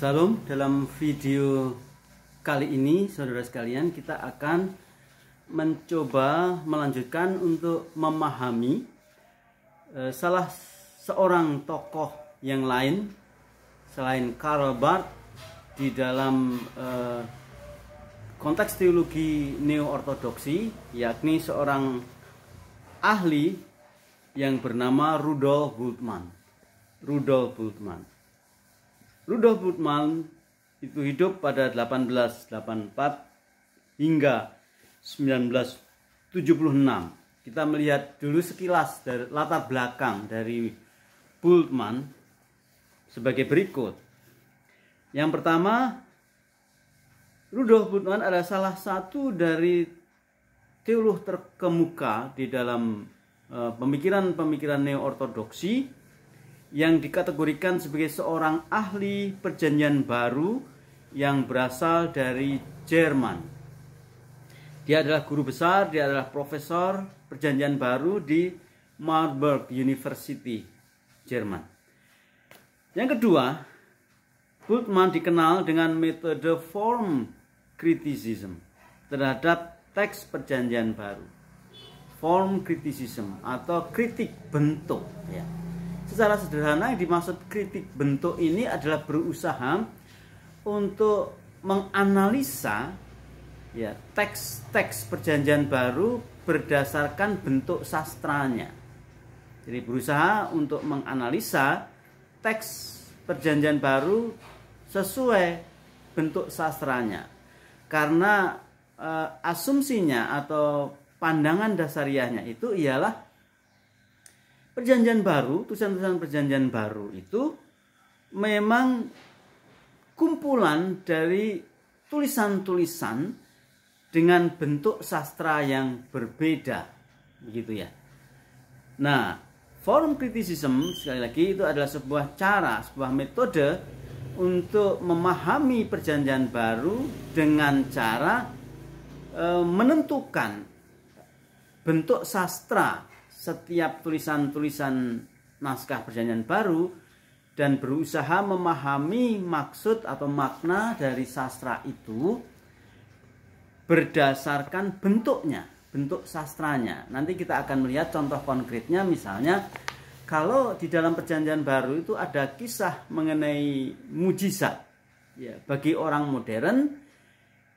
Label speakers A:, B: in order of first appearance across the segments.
A: Salam, dalam video kali ini saudara sekalian kita akan mencoba melanjutkan untuk memahami salah seorang tokoh yang lain selain Karl Barth di dalam konteks teologi neo-ortodoksi, yakni seorang ahli yang bernama Rudolf Bultmann. Rudolf Bultmann itu hidup pada 1884 hingga 1976. Kita melihat dulu sekilas dari latar belakang dari Bultmann sebagai berikut. Yang pertama, Rudolf Bultmann adalah salah satu dari teolog terkemuka di dalam pemikiran-pemikiran neo-ortodoksi yang dikategorikan sebagai seorang ahli perjanjian baru yang berasal dari Jerman. Dia adalah guru besar, dia adalah profesor perjanjian baru di Marburg University, Jerman. Yang kedua, Bultmann dikenal dengan metode form criticism terhadap teks perjanjian baru. Form criticism atau kritik bentuk, ya. Secara sederhana yang dimaksud kritik bentuk ini adalah berusaha untuk menganalisa ya teks-teks perjanjian baru berdasarkan bentuk sastranya. Jadi berusaha untuk menganalisa teks perjanjian baru sesuai bentuk sastranya. Karena asumsinya atau pandangan dasariahnya itu ialah perjanjian baru, tulisan-tulisan perjanjian baru itu memang kumpulan dari tulisan-tulisan dengan bentuk sastra yang berbeda, begitu ya. Nah, form criticism sekali lagi itu adalah sebuah cara, sebuah metode untuk memahami perjanjian baru dengan cara menentukan bentuk sastra setiap tulisan-tulisan naskah perjanjian baru dan berusaha memahami maksud atau makna dari sastra itu berdasarkan bentuknya, bentuk sastranya. Nanti kita akan melihat contoh konkretnya, misalnya kalau di dalam perjanjian baru itu ada kisah mengenai mujizat. Ya, bagi orang modern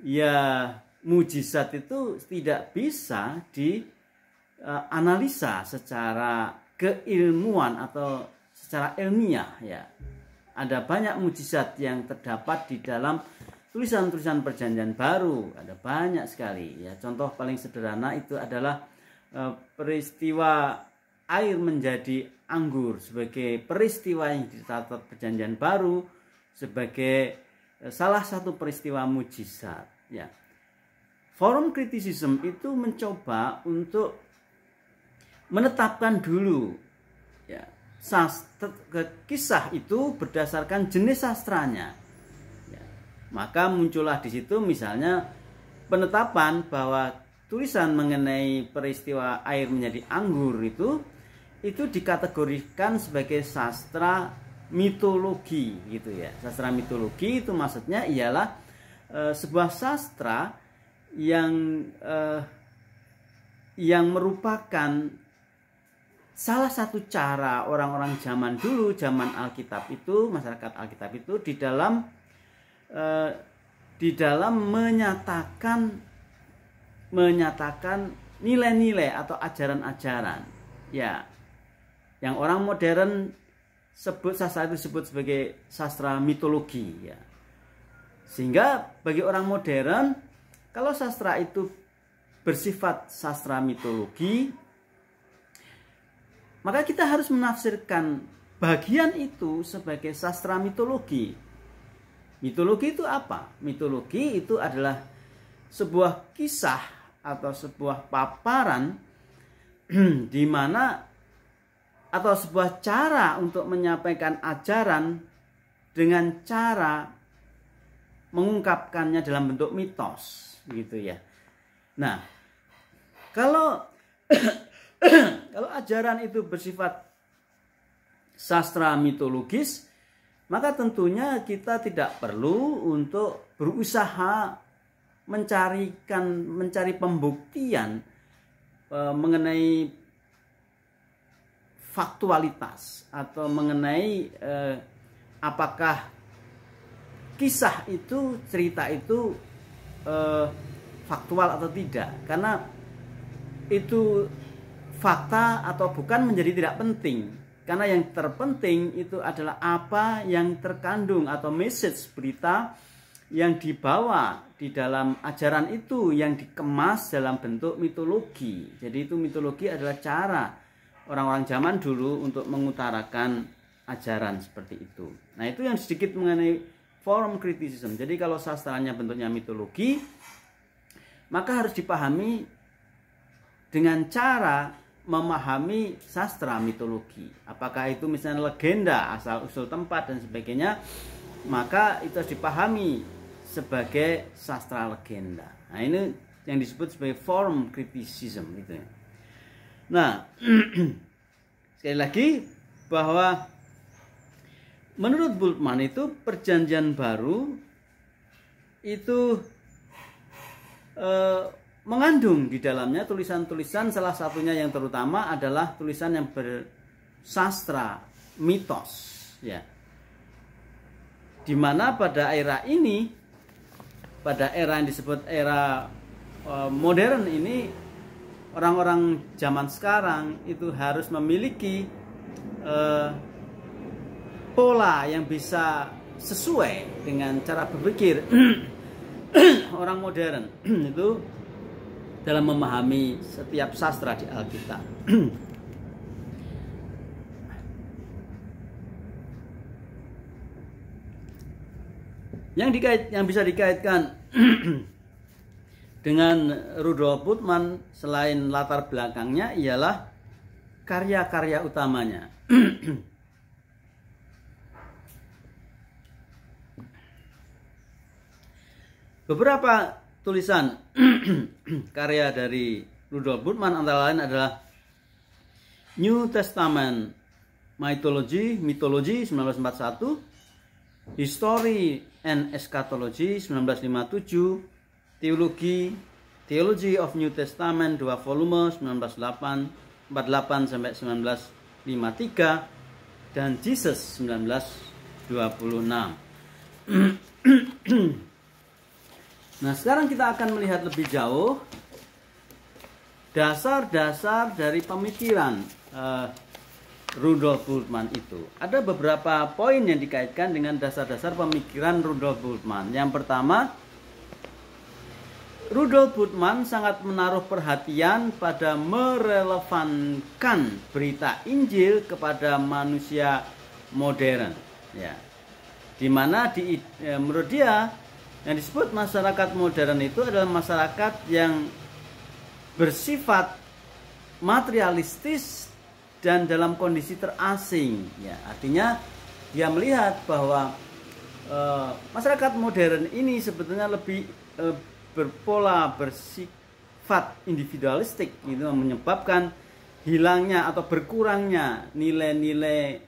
A: ya mujizat itu tidak bisa analisa secara keilmuan atau secara ilmiah, ya. Ada banyak mujizat yang terdapat di dalam tulisan-tulisan perjanjian baru, ada banyak sekali, ya. Contoh paling sederhana itu adalah peristiwa air menjadi anggur sebagai peristiwa yang dicatat perjanjian baru sebagai salah satu peristiwa mujizat, ya. Forum criticism itu mencoba untuk menetapkan dulu ya kisah itu berdasarkan jenis sastranya, ya. Maka muncullah di situ misalnya penetapan bahwa tulisan mengenai peristiwa air menjadi anggur itu dikategorikan sebagai sastra mitologi, gitu ya. Sastra mitologi itu maksudnya ialah sebuah sastra yang merupakan salah satu cara orang-orang zaman dulu, zaman Alkitab itu, masyarakat Alkitab itu di dalam menyatakan nilai-nilai atau ajaran-ajaran, ya, yang orang modern sebut sastra itu disebut sebagai sastra mitologi, ya. Sehingga bagi orang modern, kalau sastra itu bersifat sastra mitologi, maka kita harus menafsirkan bagian itu sebagai sastra mitologi. Mitologi itu apa? Mitologi itu adalah sebuah kisah atau sebuah paparan di mana atau sebuah cara untuk menyampaikan ajaran dengan cara mengungkapkannya dalam bentuk mitos, gitu ya. Nah, kalau ajaran itu bersifat sastra mitologis, maka tentunya kita tidak perlu untuk berusaha mencari pembuktian mengenai faktualitas atau mengenai apakah kisah itu, cerita itu faktual atau tidak, karena itu fakta atau bukan menjadi tidak penting. Karena yang terpenting itu adalah apa yang terkandung atau message berita yang dibawa di dalam ajaran itu, yang dikemas dalam bentuk mitologi. Jadi itu mitologi adalah cara orang-orang zaman dulu untuk mengutarakan ajaran seperti itu. Nah, itu yang sedikit mengenai form criticism. Jadi kalau sastranya bentuknya mitologi, maka harus dipahami dengan cara memahami sastra mitologi. Apakah itu misalnya legenda, asal usul tempat dan sebagainya, maka itu harus dipahami sebagai sastra legenda. Nah, ini yang disebut sebagai form criticism gitu ya. Nah, sekali lagi bahwa menurut Bultmann itu Perjanjian Baru itu mengandung di dalamnya tulisan-tulisan, salah satunya yang terutama adalah tulisan yang bersastra mitos, ya. Dimana pada era ini, pada era yang disebut era modern ini, orang-orang zaman sekarang itu harus memiliki pola yang bisa sesuai dengan cara berpikir orang modern itu dalam memahami setiap sastra di Alkitab. Yang bisa dikaitkan dengan Rudolf Bultmann selain latar belakangnya ialah karya-karya utamanya. Beberapa tulisan karya dari Rudolf Bultmann antara lain adalah New Testament Mythology 1941, History and Eschatology 1957, Theology of New Testament 2 volume 1948 sampai 1953, dan Jesus 1926. Nah, sekarang kita akan melihat lebih jauh dasar-dasar dari pemikiran Rudolf Bultmann itu. Ada beberapa poin yang dikaitkan dengan dasar-dasar pemikiran Rudolf Bultmann. Yang pertama, Rudolf Bultmann sangat menaruh perhatian pada merelevankan berita Injil kepada manusia modern, ya. Dimana menurut dia yang disebut masyarakat modern itu adalah masyarakat yang bersifat materialistis dan dalam kondisi terasing, ya. Artinya dia melihat bahwa masyarakat modern ini sebetulnya lebih berpola bersifat individualistik, itu menyebabkan hilangnya atau berkurangnya nilai-nilai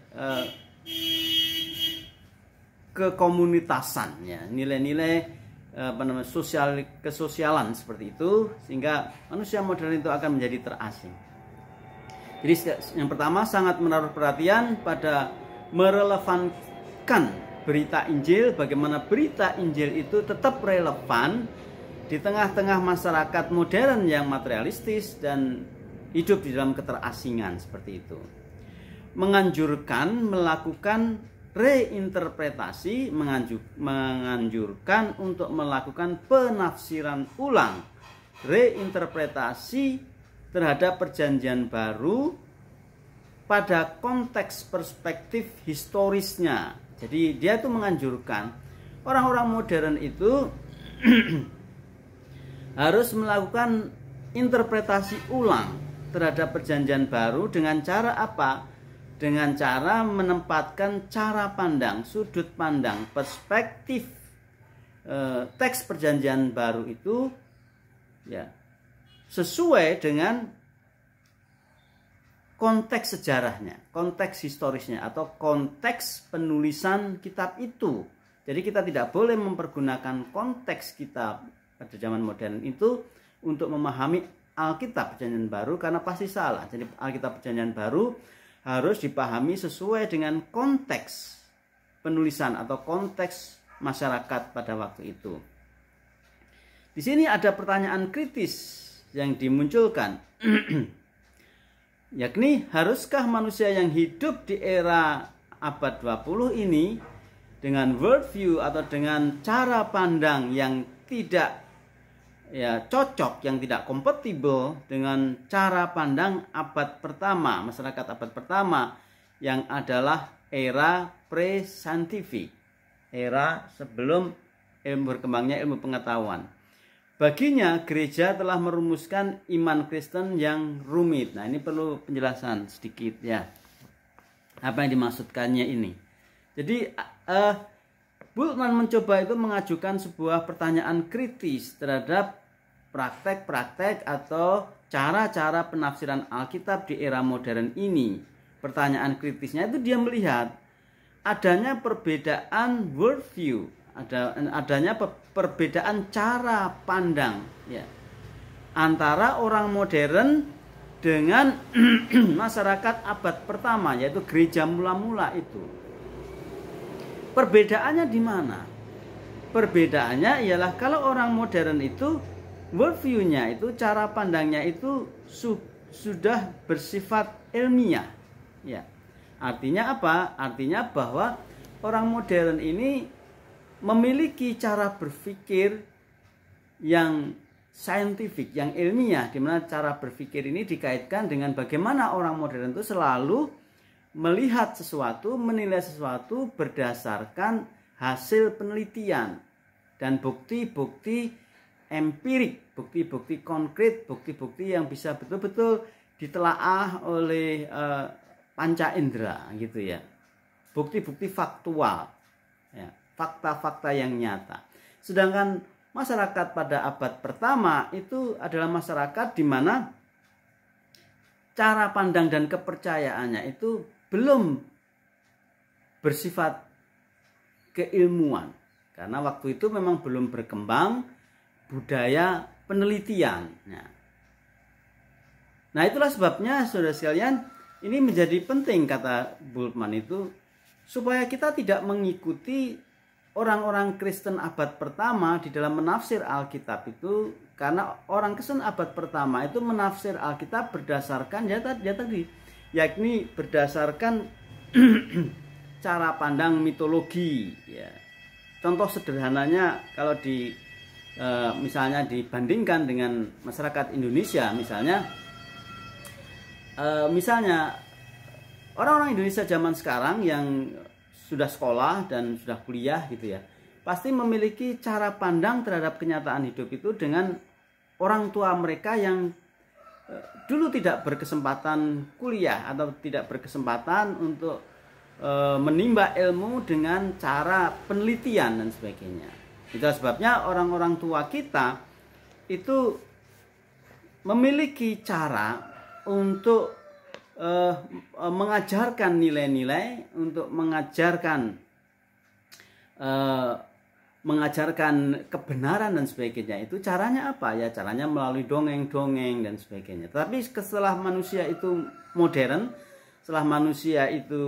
A: kekomunitasan, ya, nilai-nilai kesosialan seperti itu, sehingga manusia modern itu akan menjadi terasing. Jadi yang pertama sangat menaruh perhatian pada merelevankan berita Injil, bagaimana berita Injil itu tetap relevan di tengah-tengah masyarakat modern yang materialistis dan hidup di dalam keterasingan seperti itu. Menganjurkan melakukan reinterpretasi, menganjurkan untuk melakukan penafsiran ulang, reinterpretasi terhadap Perjanjian Baru pada konteks perspektif historisnya. Jadi dia itu menganjurkan orang-orang modern itu harus melakukan interpretasi ulang terhadap Perjanjian Baru dengan cara apa? Dengan cara menempatkan cara pandang, sudut pandang, perspektif teks Perjanjian Baru itu, ya, sesuai dengan konteks sejarahnya, konteks historisnya, atau konteks penulisan kitab itu. Jadi kita tidak boleh mempergunakan konteks kitab pada zaman modern itu untuk memahami Alkitab Perjanjian Baru, karena pasti salah. Jadi Alkitab Perjanjian Baru harus dipahami sesuai dengan konteks penulisan atau konteks masyarakat pada waktu itu. Di sini ada pertanyaan kritis yang dimunculkan. Yakni, haruskah manusia yang hidup di era abad 20 ini dengan worldview atau dengan cara pandang yang tidak cocok, yang tidak kompatibel dengan cara pandang abad pertama, masyarakat abad pertama, yang adalah era pre-saintifik, era sebelum berkembangnya ilmu pengetahuan. Baginya, gereja telah merumuskan iman Kristen yang rumit. Nah, ini perlu penjelasan sedikit ya. Apa yang dimaksudkannya ini? Jadi, Bultmann mencoba itu mengajukan sebuah pertanyaan kritis terhadap praktek-praktek atau cara-cara penafsiran Alkitab di era modern ini. Pertanyaan kritisnya itu dia melihat adanya perbedaan worldview, adanya perbedaan cara pandang ya, antara orang modern dengan masyarakat abad pertama, yaitu gereja mula-mula itu. Perbedaannya di mana? Perbedaannya ialah kalau orang modern itu worldview-nya itu, cara pandangnya itu sudah bersifat ilmiah ya. Artinya apa? Artinya bahwa orang modern ini memiliki cara berpikir yang saintifik, yang ilmiah, di mana cara berpikir ini dikaitkan dengan bagaimana orang modern itu selalu melihat sesuatu, menilai sesuatu berdasarkan hasil penelitian dan bukti-bukti empirik, bukti-bukti konkret, bukti-bukti yang bisa betul-betul ditelaah oleh panca indera gitu ya. Bukti-bukti faktual ya, fakta-fakta yang nyata. Sedangkan masyarakat pada abad pertama itu adalah masyarakat di mana cara pandang dan kepercayaannya itu belum bersifat keilmuan, karena waktu itu memang belum berkembang budaya penelitian. Nah, itulah sebabnya saudara sekalian, ini menjadi penting, kata Bultmann itu, supaya kita tidak mengikuti orang-orang Kristen abad pertama di dalam menafsir Alkitab itu, karena orang Kristen abad pertama itu menafsir Alkitab berdasarkan tadi, yakni berdasarkan cara pandang mitologi ya. Contoh sederhananya, kalau misalnya dibandingkan dengan masyarakat Indonesia, misalnya orang-orang Indonesia zaman sekarang yang sudah sekolah dan sudah kuliah gitu ya, pasti memiliki cara pandang terhadap kenyataan hidup itu dengan orang tua mereka yang dulu tidak berkesempatan kuliah atau tidak berkesempatan untuk menimba ilmu dengan cara penelitian dan sebagainya. Itulah sebabnya orang-orang tua kita itu memiliki cara untuk mengajarkan nilai-nilai, untuk mengajarkan kebenaran dan sebagainya. Itu caranya apa? Ya caranya melalui dongeng-dongeng dan sebagainya. Tapi setelah manusia itu modern, setelah manusia itu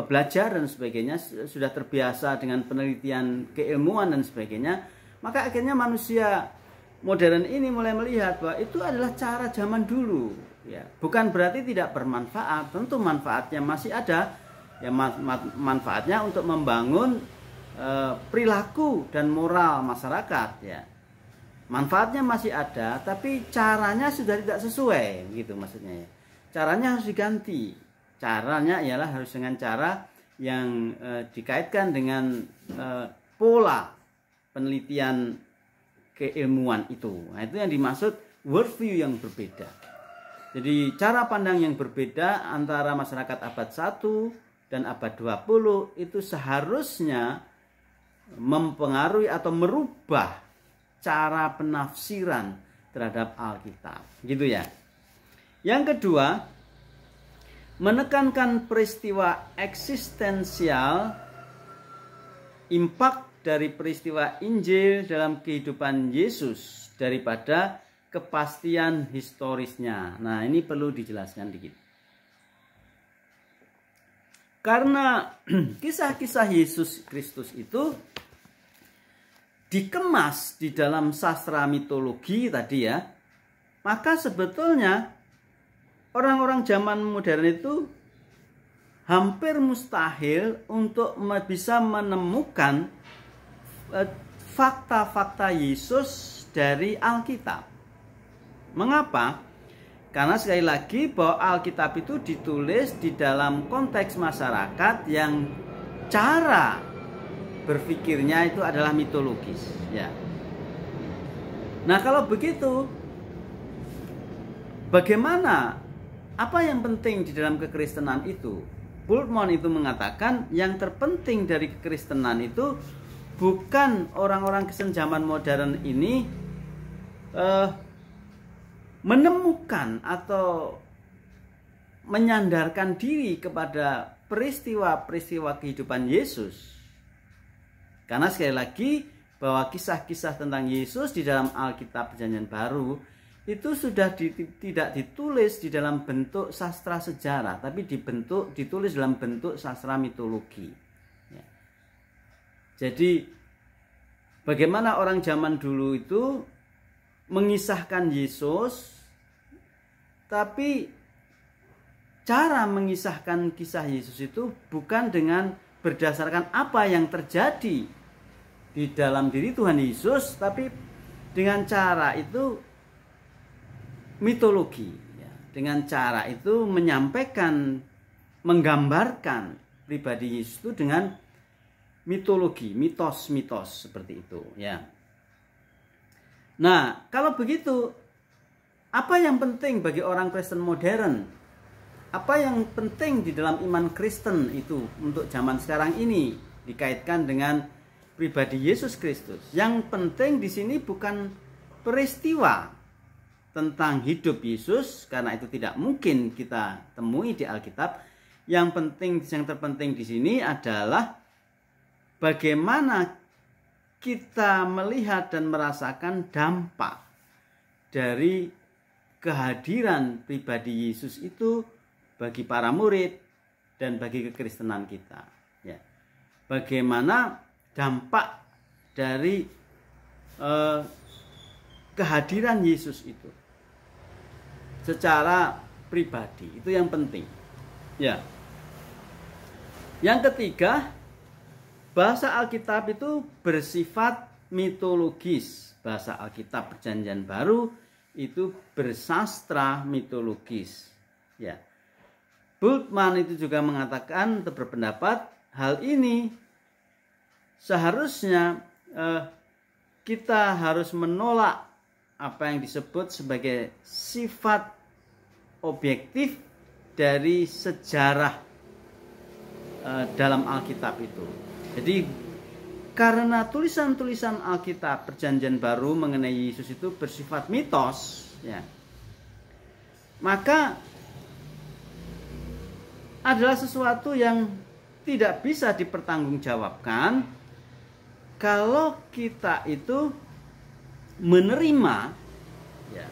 A: belajar dan sebagainya, sudah terbiasa dengan penelitian keilmuan dan sebagainya, maka akhirnya manusia modern ini mulai melihat bahwa itu adalah cara zaman dulu ya. Bukan berarti tidak bermanfaat, tentu manfaatnya masih ada ya, manfaatnya untuk membangun perilaku dan moral masyarakat ya. Manfaatnya masih ada, tapi caranya sudah tidak sesuai gitu maksudnya ya. Caranya harus diganti. Caranya ialah harus dengan cara yang dikaitkan dengan pola penelitian keilmuan itu. Nah, itu yang dimaksud worldview yang berbeda. Jadi cara pandang yang berbeda antara masyarakat abad 1 dan abad 20 itu seharusnya mempengaruhi atau merubah cara penafsiran terhadap Alkitab, gitu ya. Yang kedua, menekankan peristiwa eksistensial, impak dari peristiwa Injil dalam kehidupan Yesus daripada kepastian historisnya. Nah, ini perlu dijelaskan dikit. Karena kisah-kisah Yesus Kristus itu dikemas di dalam sastra mitologi tadi ya, maka sebetulnya orang-orang zaman modern itu hampir mustahil untuk bisa menemukan fakta-fakta Yesus dari Alkitab. Mengapa? Karena sekali lagi bahwa Alkitab itu ditulis di dalam konteks masyarakat yang cara berpikirnya itu adalah mitologis, ya. Nah, kalau begitu, bagaimana, apa yang penting di dalam kekristenan itu? Bultmann itu mengatakan yang terpenting dari kekristenan itu bukan orang-orang Kristen zaman modern ini menemukan atau menyandarkan diri kepada peristiwa-peristiwa kehidupan Yesus. Karena sekali lagi bahwa kisah-kisah tentang Yesus di dalam Alkitab Perjanjian Baru itu sudah tidak ditulis di dalam bentuk sastra sejarah, tapi ditulis dalam bentuk sastra mitologi. Ya. Jadi bagaimana orang zaman dulu itu mengisahkan Yesus, tapi cara mengisahkan kisah Yesus itu bukan dengan berdasarkan apa yang terjadi di dalam diri Tuhan Yesus, tapi dengan cara itu mitologi, ya. Dengan cara itu menyampaikan, menggambarkan pribadi Yesus itu dengan mitologi, mitos-mitos seperti itu, ya. Nah, kalau begitu, apa yang penting bagi orang Kristen modern? Apa yang penting di dalam iman Kristen itu untuk zaman sekarang ini dikaitkan dengan pribadi Yesus Kristus? Yang penting di sini bukan peristiwa tentang hidup Yesus, karena itu tidak mungkin kita temui di Alkitab. Yang terpenting di sini adalah bagaimana kita melihat dan merasakan dampak dari kehadiran pribadi Yesus itu bagi para murid dan bagi kekristenan kita. Ya. Bagaimana dampak dari kehadiran Yesus itu secara pribadi, itu yang penting. Ya. Yang ketiga, bahasa Alkitab itu bersifat mitologis. Bahasa Alkitab Perjanjian Baru itu bersastra mitologis. Ya. Bultmann itu juga mengatakan atau berpendapat hal ini seharusnya kita harus menolak apa yang disebut sebagai sifat objektif dari sejarah dalam Alkitab itu. Jadi karena tulisan-tulisan Alkitab Perjanjian Baru mengenai Yesus itu bersifat mitos, ya, maka adalah sesuatu yang tidak bisa dipertanggungjawabkan kalau kita itu menerima, ya,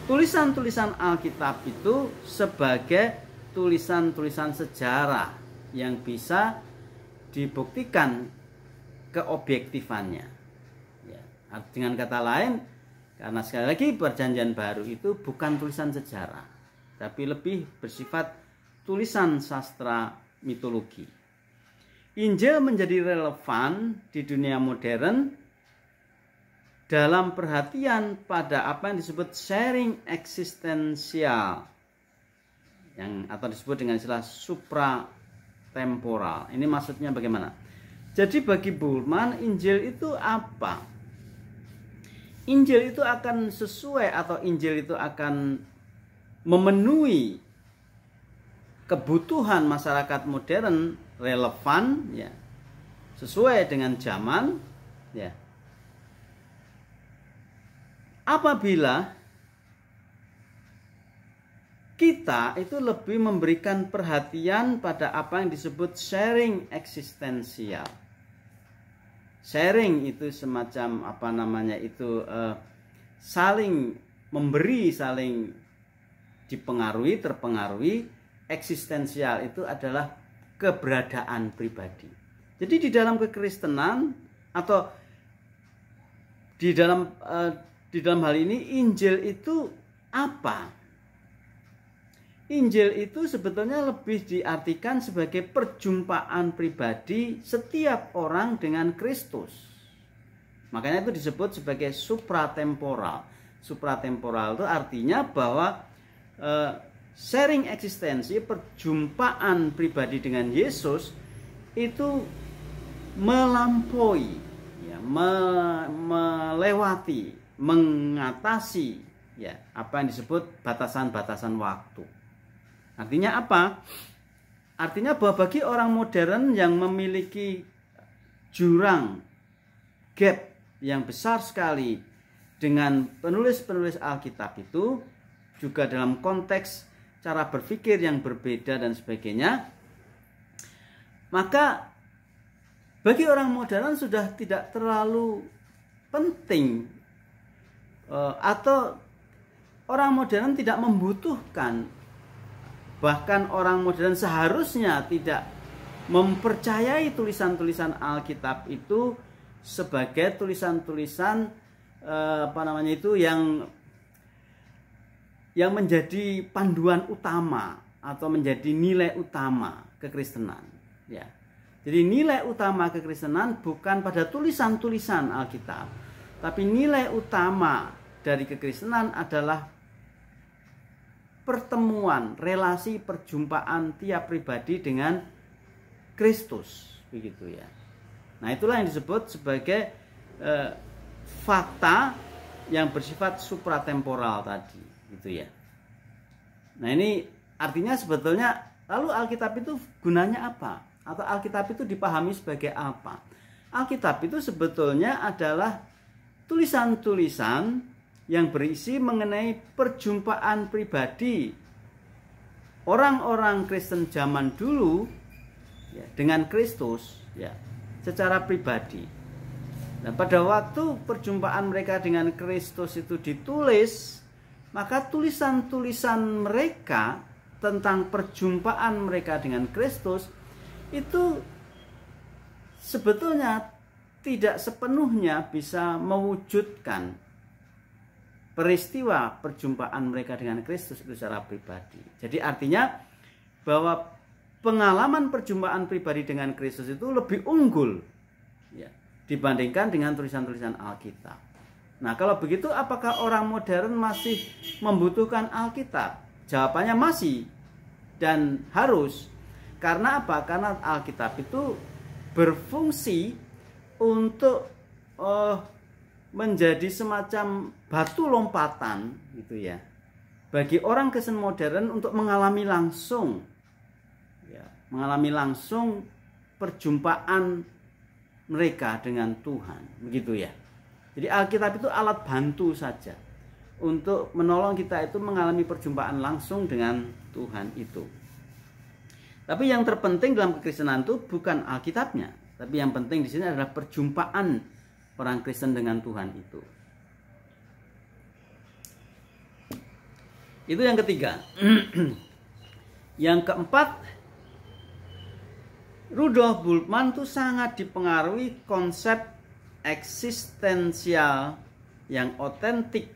A: tulisan-tulisan Alkitab itu sebagai tulisan-tulisan sejarah yang bisa dibuktikan keobjektifannya, ya. Dengan kata lain, karena sekali lagi Perjanjian Baru itu bukan tulisan sejarah, tapi lebih bersifat tulisan sastra mitologi. Injil menjadi relevan di dunia modern dalam perhatian pada apa yang disebut sharing eksistensial, yang atau disebut dengan istilah supratemporal. Ini maksudnya bagaimana? Jadi bagi Bultmann, Injil itu apa? Injil itu akan sesuai atau Injil itu akan memenuhi kebutuhan masyarakat modern, relevan, ya, sesuai dengan zaman, ya, apabila kita itu lebih memberikan perhatian pada apa yang disebut sharing eksistensial. Sharing itu semacam apa namanya itu saling memberi, saling dipengaruhi, terpengaruhi. Eksistensial itu adalah keberadaan pribadi. Jadi di dalam kekristenan atau di dalam hal ini Injil itu apa? Injil itu sebetulnya lebih diartikan sebagai perjumpaan pribadi setiap orang dengan Kristus. Makanya itu disebut sebagai supratemporal. Supratemporal itu artinya bahwa sharing eksistensi, perjumpaan pribadi dengan Yesus itu melampaui, ya, melewati, mengatasi, ya, apa yang disebut batasan-batasan waktu. Artinya apa? Artinya bahwa bagi orang modern yang memiliki jurang, gap yang besar sekali dengan penulis-penulis Alkitab itu, juga dalam konteks cara berpikir yang berbeda dan sebagainya, maka bagi orang modern sudah tidak terlalu penting atau orang modern tidak membutuhkan. Bahkan orang modern seharusnya tidak mempercayai tulisan-tulisan Alkitab itu sebagai tulisan-tulisan yang menjadi panduan utama atau menjadi nilai utama kekristenan. Ya. Jadi nilai utama kekristenan bukan pada tulisan-tulisan Alkitab, tapi nilai utama dari kekristenan adalah pertemuan, relasi, perjumpaan tiap pribadi dengan Kristus, begitu ya. Nah, itulah yang disebut sebagai fakta yang bersifat supratemporal tadi, gitu ya. Nah, ini artinya sebetulnya lalu Alkitab itu gunanya apa? Atau Alkitab itu dipahami sebagai apa? Alkitab itu sebetulnya adalah tulisan-tulisan yang berisi mengenai perjumpaan pribadi orang-orang Kristen zaman dulu, ya, dengan Kristus, ya, secara pribadi. Nah, pada waktu perjumpaan mereka dengan Kristus itu ditulis, maka tulisan-tulisan mereka tentang perjumpaan mereka dengan Kristus itu sebetulnya tidak sepenuhnya bisa mewujudkan peristiwa perjumpaan mereka dengan Kristus itu secara pribadi. Jadi artinya bahwa pengalaman perjumpaan pribadi dengan Kristus itu lebih unggul, ya, dibandingkan dengan tulisan-tulisan Alkitab. Nah, kalau begitu apakah orang modern masih membutuhkan Alkitab? Jawabannya masih dan harus. Karena apa? Karena Alkitab itu berfungsi untuk menjadi semacam batu lompatan, gitu ya, bagi orang Kristen modern untuk mengalami langsung, ya, mengalami langsung perjumpaan mereka dengan Tuhan, begitu ya. Jadi Alkitab itu alat bantu saja untuk menolong kita itu mengalami perjumpaan langsung dengan Tuhan itu. Tapi yang terpenting dalam kekristenan itu bukan Alkitabnya, tapi yang penting di sini adalah perjumpaan orang Kristen dengan Tuhan itu. Itu yang ketiga. Yang keempat, Rudolf Bultmann itu sangat dipengaruhi konsep eksistensial yang otentik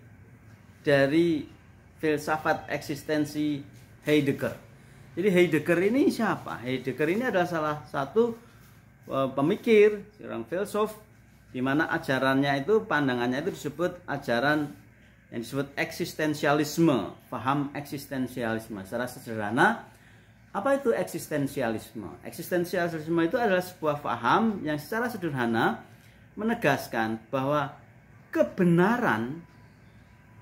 A: dari filsafat eksistensi Heidegger. Jadi Heidegger ini siapa? Heidegger ini adalah salah satu pemikir, seorang filsuf, di mana ajarannya itu, pandangannya itu disebut ajaran yang disebut eksistensialisme, paham eksistensialisme. Secara sederhana, apa itu eksistensialisme? Eksistensialisme itu adalah sebuah paham yang secara sederhana menegaskan bahwa kebenaran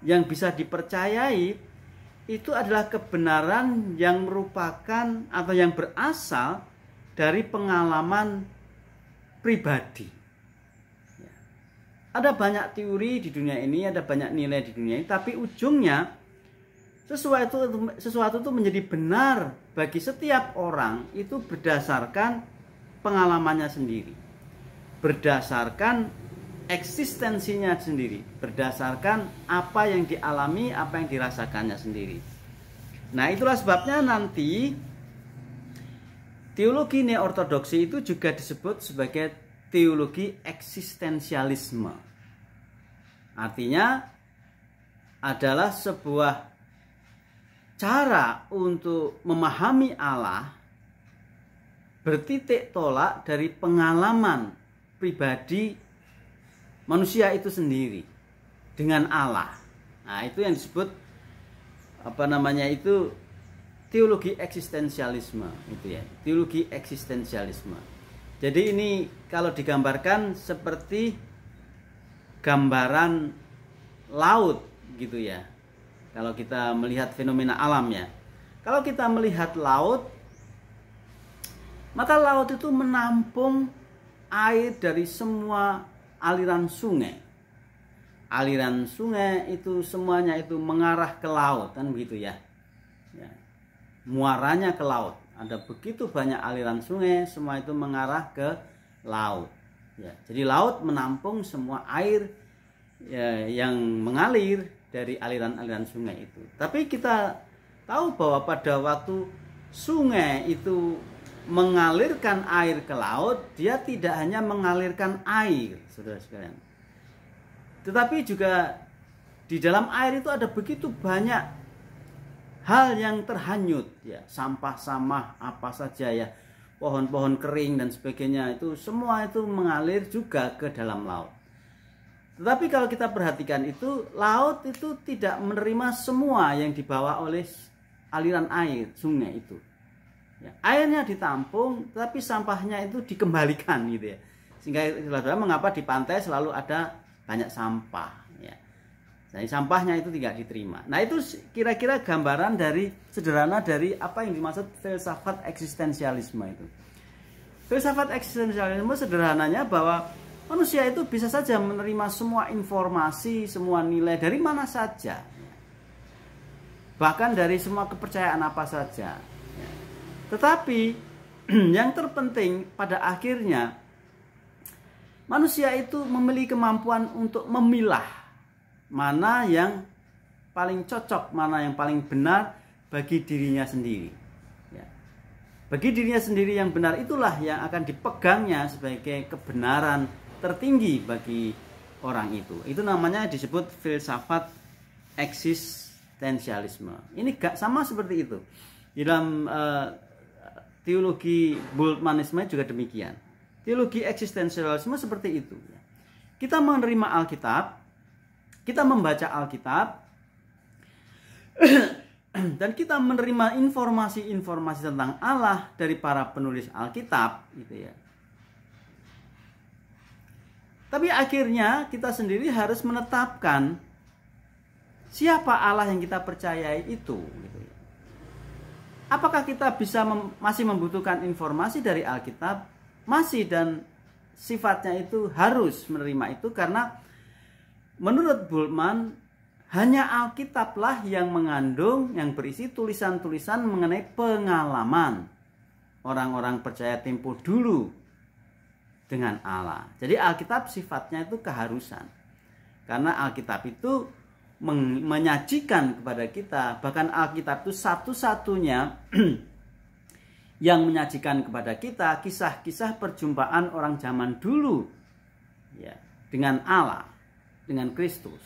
A: yang bisa dipercayai itu adalah kebenaran yang merupakan atau yang berasal dari pengalaman pribadi. Ada banyak teori di dunia ini, ada banyak nilai di dunia ini, tapi ujungnya sesuatu itu menjadi benar bagi setiap orang itu berdasarkan pengalamannya sendiri, berdasarkan eksistensinya sendiri, berdasarkan apa yang dialami, apa yang dirasakannya sendiri. Nah, itulah sebabnya nanti teologi neortodoksi itu juga disebut sebagai teologi eksistensialisme. Artinya adalah sebuah cara untuk memahami Allah bertitik tolak dari pengalaman pribadi manusia itu sendiri dengan Allah. Nah, itu yang disebut itu teologi eksistensialisme, itu ya, teologi eksistensialisme. Jadi ini kalau digambarkan seperti gambaran laut gitu ya. Kalau kita melihat fenomena alam ya. Kalau kita melihat laut, maka laut itu menampung air dari semua aliran sungai. Aliran sungai itu semuanya itu mengarah ke laut, kan begitu ya. Muaranya ke laut. Ada begitu banyak aliran sungai, semua itu mengarah ke laut. Ya, jadi laut menampung semua air ya, yang mengalir dari aliran-aliran sungai itu. Tapi kita tahu bahwa pada waktu sungai itu mengalirkan air ke laut, dia tidak hanya mengalirkan air, saudara sekalian. Tetapi juga di dalam air itu ada begitu banyak hal yang terhanyut, ya, sampah-sampah apa saja ya, pohon-pohon kering dan sebagainya, itu semua itu mengalir juga ke dalam laut. Tetapi kalau kita perhatikan itu, laut itu tidak menerima semua yang dibawa oleh aliran air sungai itu. Ya, airnya ditampung, tapi sampahnya itu dikembalikan gitu ya. Sehingga itulah mengapa di pantai selalu ada banyak sampah. Ya. Jadi sampahnya itu tidak diterima. Nah, itu kira-kira gambaran sederhana dari apa yang dimaksud filsafat eksistensialisme itu. Filsafat eksistensialisme sederhananya bahwa manusia itu bisa saja menerima semua informasi, semua nilai dari mana saja. Bahkan dari semua kepercayaan apa saja. Tetapi yang terpenting pada akhirnya manusia itu memiliki kemampuan untuk memilah mana yang paling cocok, mana yang paling benar bagi dirinya sendiri. Bagi dirinya sendiri yang benar itulah yang akan dipegangnya sebagai kebenaran tertinggi bagi orang itu. Itu namanya disebut filsafat eksistensialisme. Ini gak sama seperti itu. Di dalam teologi Bultmannisme juga demikian. Teologi eksistensialisme seperti itu. Kita menerima Alkitab, kita membaca Alkitab, dan kita menerima informasi-informasi tentang Allah dari para penulis Alkitab, gitu ya. Tapi akhirnya kita sendiri harus menetapkan siapa Allah yang kita percayai itu. Gitu. Apakah kita bisa masih membutuhkan informasi dari Alkitab? Masih, dan sifatnya itu harus menerima itu karena menurut Bultmann hanya Alkitablah yang mengandung, yang berisi tulisan-tulisan mengenai pengalaman orang-orang percaya tempo dulu dengan Allah. Jadi Alkitab sifatnya itu keharusan. Karena Alkitab itu menyajikan kepada kita, bahkan Alkitab itu satu-satunya yang menyajikan kepada kita kisah-kisah perjumpaan orang zaman dulu ya, dengan Allah, dengan Kristus.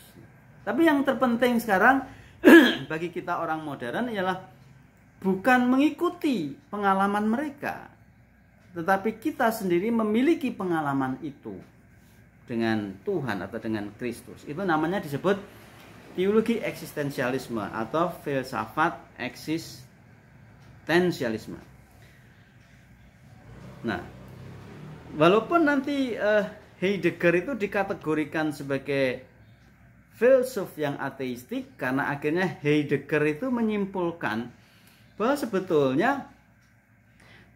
A: Tapi yang terpenting sekarang bagi kita orang modern ialah bukan mengikuti pengalaman mereka, tetapi kita sendiri memiliki pengalaman itu dengan Tuhan atau dengan Kristus. Itu namanya disebut teologi eksistensialisme atau filsafat eksistensialisme. Nah, walaupun nanti Heidegger itu dikategorikan sebagai filsuf yang ateistik, karena akhirnya Heidegger itu menyimpulkan bahwa sebetulnya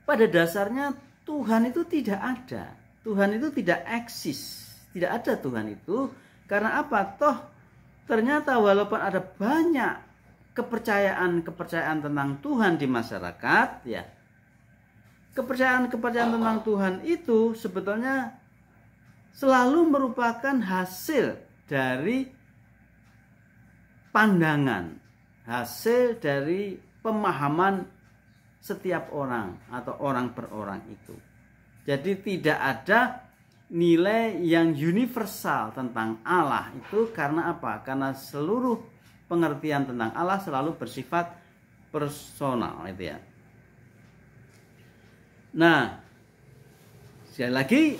A: pada dasarnya Tuhan itu tidak ada. Tuhan itu tidak eksis. Tidak ada Tuhan itu. Karena apa? Toh ternyata walaupun ada banyak kepercayaan tentang Tuhan di masyarakat, ya. Kepercayaan tentang Tuhan itu sebetulnya selalu merupakan hasil dari pandangan, hasil dari pemahaman setiap orang atau orang per orang itu. Jadi tidak ada nilai yang universal tentang Allah itu. Karena apa? Karena seluruh pengertian tentang Allah selalu bersifat personal itu ya. Nah, sekali lagi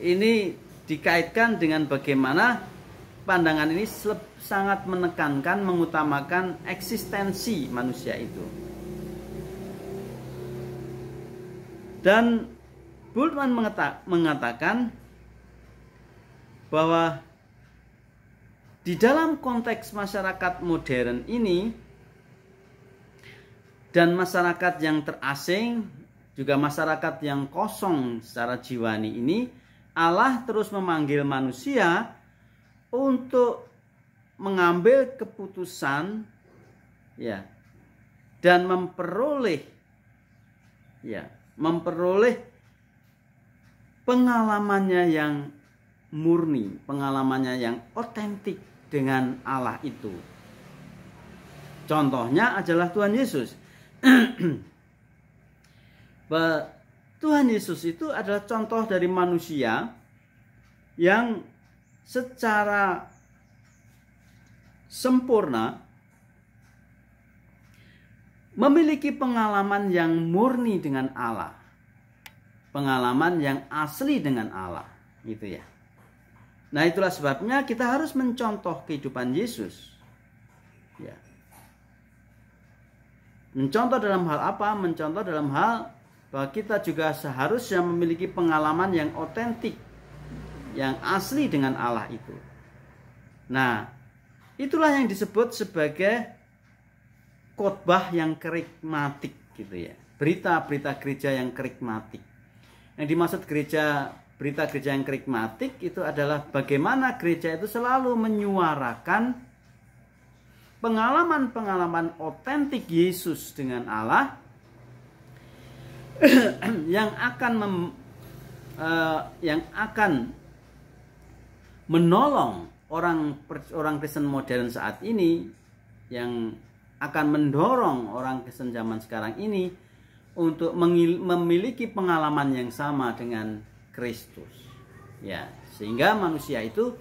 A: ini dikaitkan dengan bagaimana pandangan ini sangat menekankan, mengutamakan eksistensi manusia itu. Dan Bultmann mengatakan bahwa di dalam konteks masyarakat modern ini dan masyarakat yang terasing, juga masyarakat yang kosong secara jiwani ini, Allah terus memanggil manusia untuk mengambil keputusan, ya, dan memperoleh pengalamannya yang murni, pengalamannya yang otentik dengan Allah itu. Contohnya adalah Tuhan Yesus. Tuhan Yesus itu adalah contoh dari manusia yang secara sempurna memiliki pengalaman yang murni dengan Allah, pengalaman yang asli dengan Allah, gitu ya. Nah, itulah sebabnya kita harus mencontoh kehidupan Yesus, ya. Mencontoh dalam hal apa? Mencontoh dalam hal bahwa kita juga seharusnya memiliki pengalaman yang otentik, yang asli dengan Allah itu. Nah, itulah yang disebut sebagai khotbah yang kerikmatik, gitu ya. Berita-berita gereja yang kerikmatik. Yang dimaksud berita gereja yang kerikmatik itu adalah bagaimana gereja itu selalu menyuarakan pengalaman-pengalaman otentik Yesus dengan Allah yang akan menolong orang Kristen modern saat ini, yang akan mendorong orang Kristen zaman sekarang ini untuk memiliki pengalaman yang sama dengan Kristus, ya, sehingga manusia itu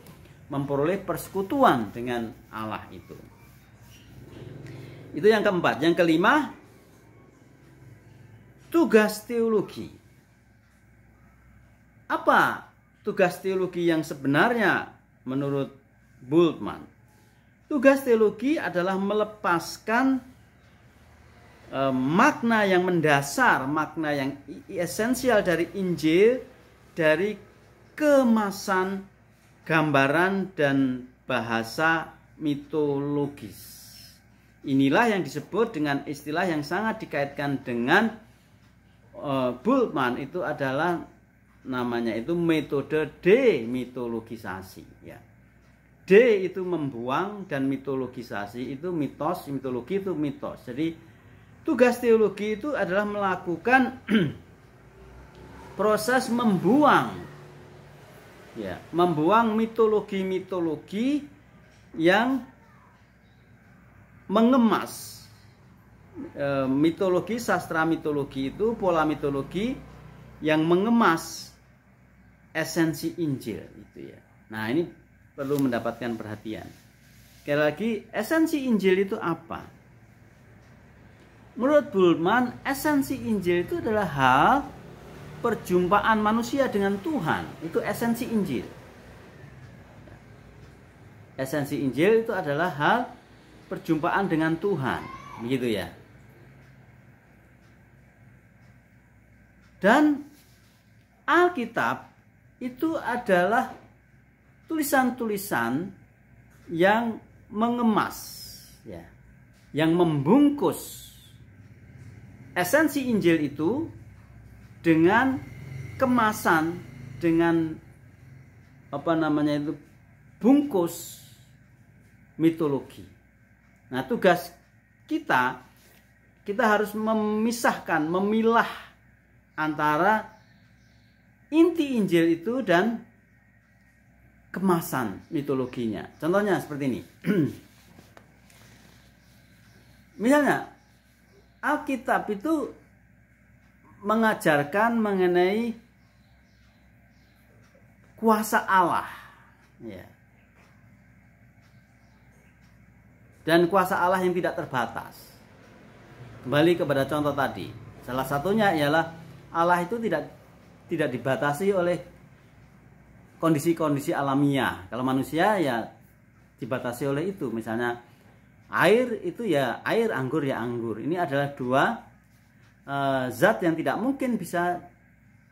A: memperoleh persekutuan dengan Allah itu. Itu yang keempat. Yang kelima, tugas teologi. Apa tugas teologi yang sebenarnya menurut Bultmann? Tugas teologi adalah melepaskan makna yang mendasar, makna yang esensial dari Injil, dari kemasan gambaran dan bahasa mitologis. Inilah yang disebut dengan istilah yang sangat dikaitkan dengan Bultmann, itu adalah namanya itu metode demitologisasi, ya. D itu membuang dan mitologisasi itu mitos, mitologi itu mitos. Jadi tugas teologi itu adalah melakukan proses membuang, ya, membuang mitologi-mitologi yang mengemas mitologi, sastra mitologi itu, pola mitologi yang mengemas esensi Injil itu, ya. Nah, ini perlu mendapatkan perhatian. Sekali lagi, esensi Injil itu apa? Menurut Bultmann, esensi Injil itu adalah hal perjumpaan manusia dengan Tuhan. Itu esensi Injil. Esensi Injil itu adalah hal perjumpaan dengan Tuhan, begitu ya. Dan Alkitab itu adalah tulisan-tulisan yang mengemas, ya, yang membungkus esensi Injil itu dengan kemasan, dengan bungkus mitologi. Nah, tugas kita harus memisahkan, memilah antara inti Injil itu dan kemasan mitologinya. Contohnya seperti ini. Misalnya, Alkitab itu mengajarkan mengenai kuasa Allah, ya. Dan kuasa Allah yang tidak terbatas. Kembali kepada contoh tadi. Salah satunya ialah Allah itu tidak dibatasi oleh kondisi-kondisi alamiah. Kalau manusia ya dibatasi oleh itu. Misalnya air itu ya air, anggur ya anggur. Ini adalah dua zat yang tidak mungkin bisa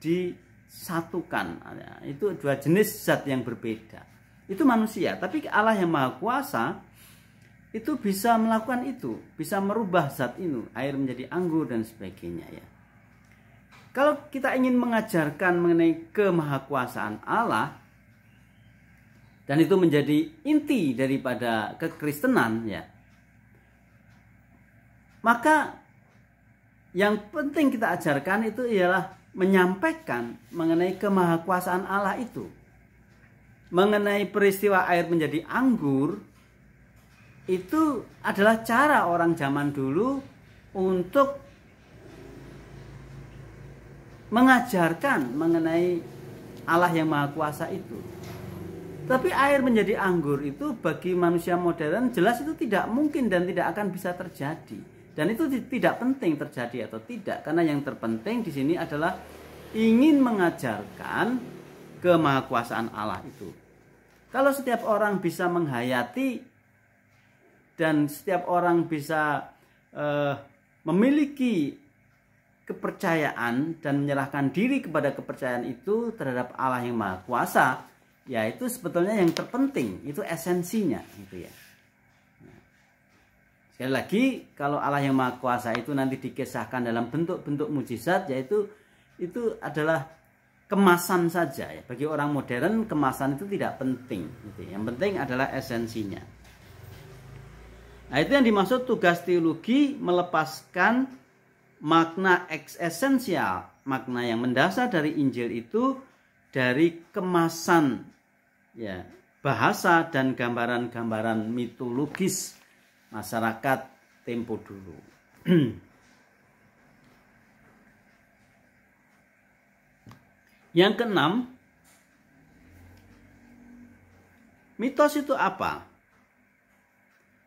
A: disatukan. Itu dua jenis zat yang berbeda. Itu manusia. Tapi Allah yang Maha Kuasa itu bisa melakukan itu, bisa merubah zat itu, air menjadi anggur dan sebagainya, ya. Kalau kita ingin mengajarkan mengenai kemahakuasaan Allah, dan itu menjadi inti daripada kekristenan, ya, maka yang penting kita ajarkan itu ialah menyampaikan mengenai kemahakuasaan Allah itu, mengenai peristiwa air menjadi anggur. Itu adalah cara orang zaman dulu untuk mengajarkan mengenai Allah yang Maha Kuasa itu. Tapi air menjadi anggur itu bagi manusia modern jelas itu tidak mungkin dan tidak akan bisa terjadi. Dan itu tidak penting terjadi atau tidak, karena yang terpenting di sini adalah ingin mengajarkan kemahakuasaan Allah itu. Kalau setiap orang bisa menghayati dan setiap orang bisa memiliki kepercayaan dan menyerahkan diri kepada kepercayaan itu terhadap Allah yang Maha Kuasa, ya itu sebetulnya yang terpenting, itu esensinya, gitu ya. Nah, sekali lagi, kalau Allah yang Maha Kuasa itu nanti dikisahkan dalam bentuk-bentuk mujizat, yaitu itu adalah kemasan saja, ya. Bagi orang modern kemasan itu tidak penting, gitu. Yang penting adalah esensinya. Nah, itu yang dimaksud tugas teologi, melepaskan makna esensial, makna yang mendasar dari Injil itu dari kemasan, ya, bahasa dan gambaran-gambaran mitologis masyarakat tempo dulu. Yang keenam, mitos itu apa?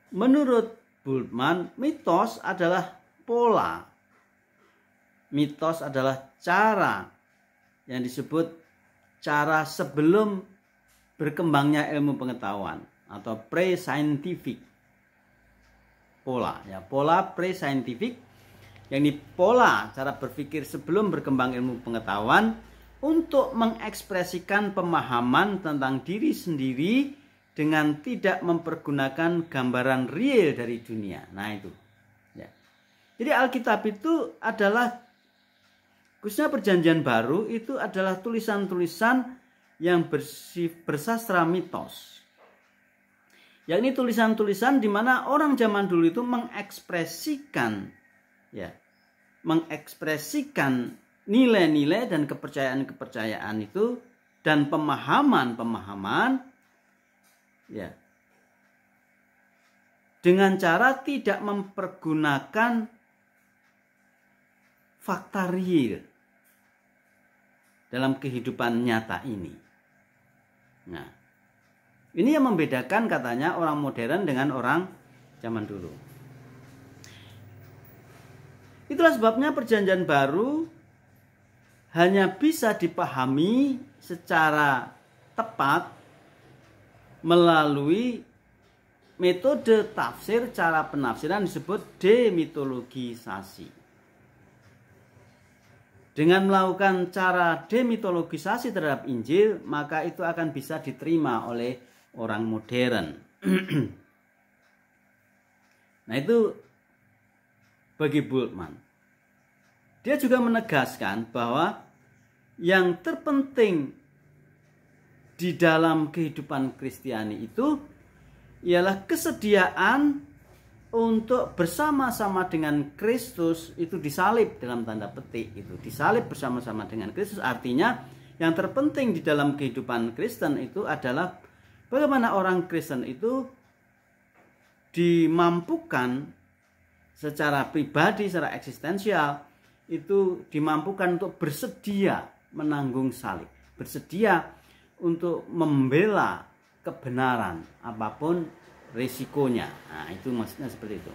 A: Menurut Bultmann, mitos adalah pola. Mitos adalah cara yang disebut cara sebelum berkembangnya ilmu pengetahuan atau pre-scientific. Pola, ya, pola pre-scientific, yakni pola cara berpikir sebelum berkembang ilmu pengetahuan untuk mengekspresikan pemahaman tentang diri sendiri dengan tidak mempergunakan gambaran real dari dunia. Nah itu, ya. Jadi Alkitab itu adalah, khususnya Perjanjian Baru, itu adalah tulisan-tulisan yang bersastra mitos. Yakni tulisan-tulisan di mana orang zaman dulu itu mengekspresikan, ya, mengekspresikan nilai-nilai dan kepercayaan-kepercayaan itu dan pemahaman-pemahaman, ya, dengan cara tidak mempergunakan fakta real dalam kehidupan nyata ini. Nah, ini yang membedakan katanya orang modern dengan orang zaman dulu. Itulah sebabnya Perjanjian Baru hanya bisa dipahami secara tepat melalui metode tafsir, cara penafsiran disebut demitologisasi. Dengan melakukan cara demitologisasi terhadap Injil, maka itu akan bisa diterima oleh orang modern. Nah, itu bagi Bultmann. Dia juga menegaskan bahwa yang terpenting di dalam kehidupan Kristiani itu ialah kesediaan untuk bersama-sama dengan Kristus itu disalib, dalam tanda petik itu disalib bersama-sama dengan Kristus. Artinya yang terpenting di dalam kehidupan Kristen itu adalah bagaimana orang Kristen itu dimampukan secara pribadi, secara eksistensial, itu dimampukan untuk bersedia menanggung salib, bersedia untuk membela kebenaran apapun risikonya. Nah, itu maksudnya seperti itu.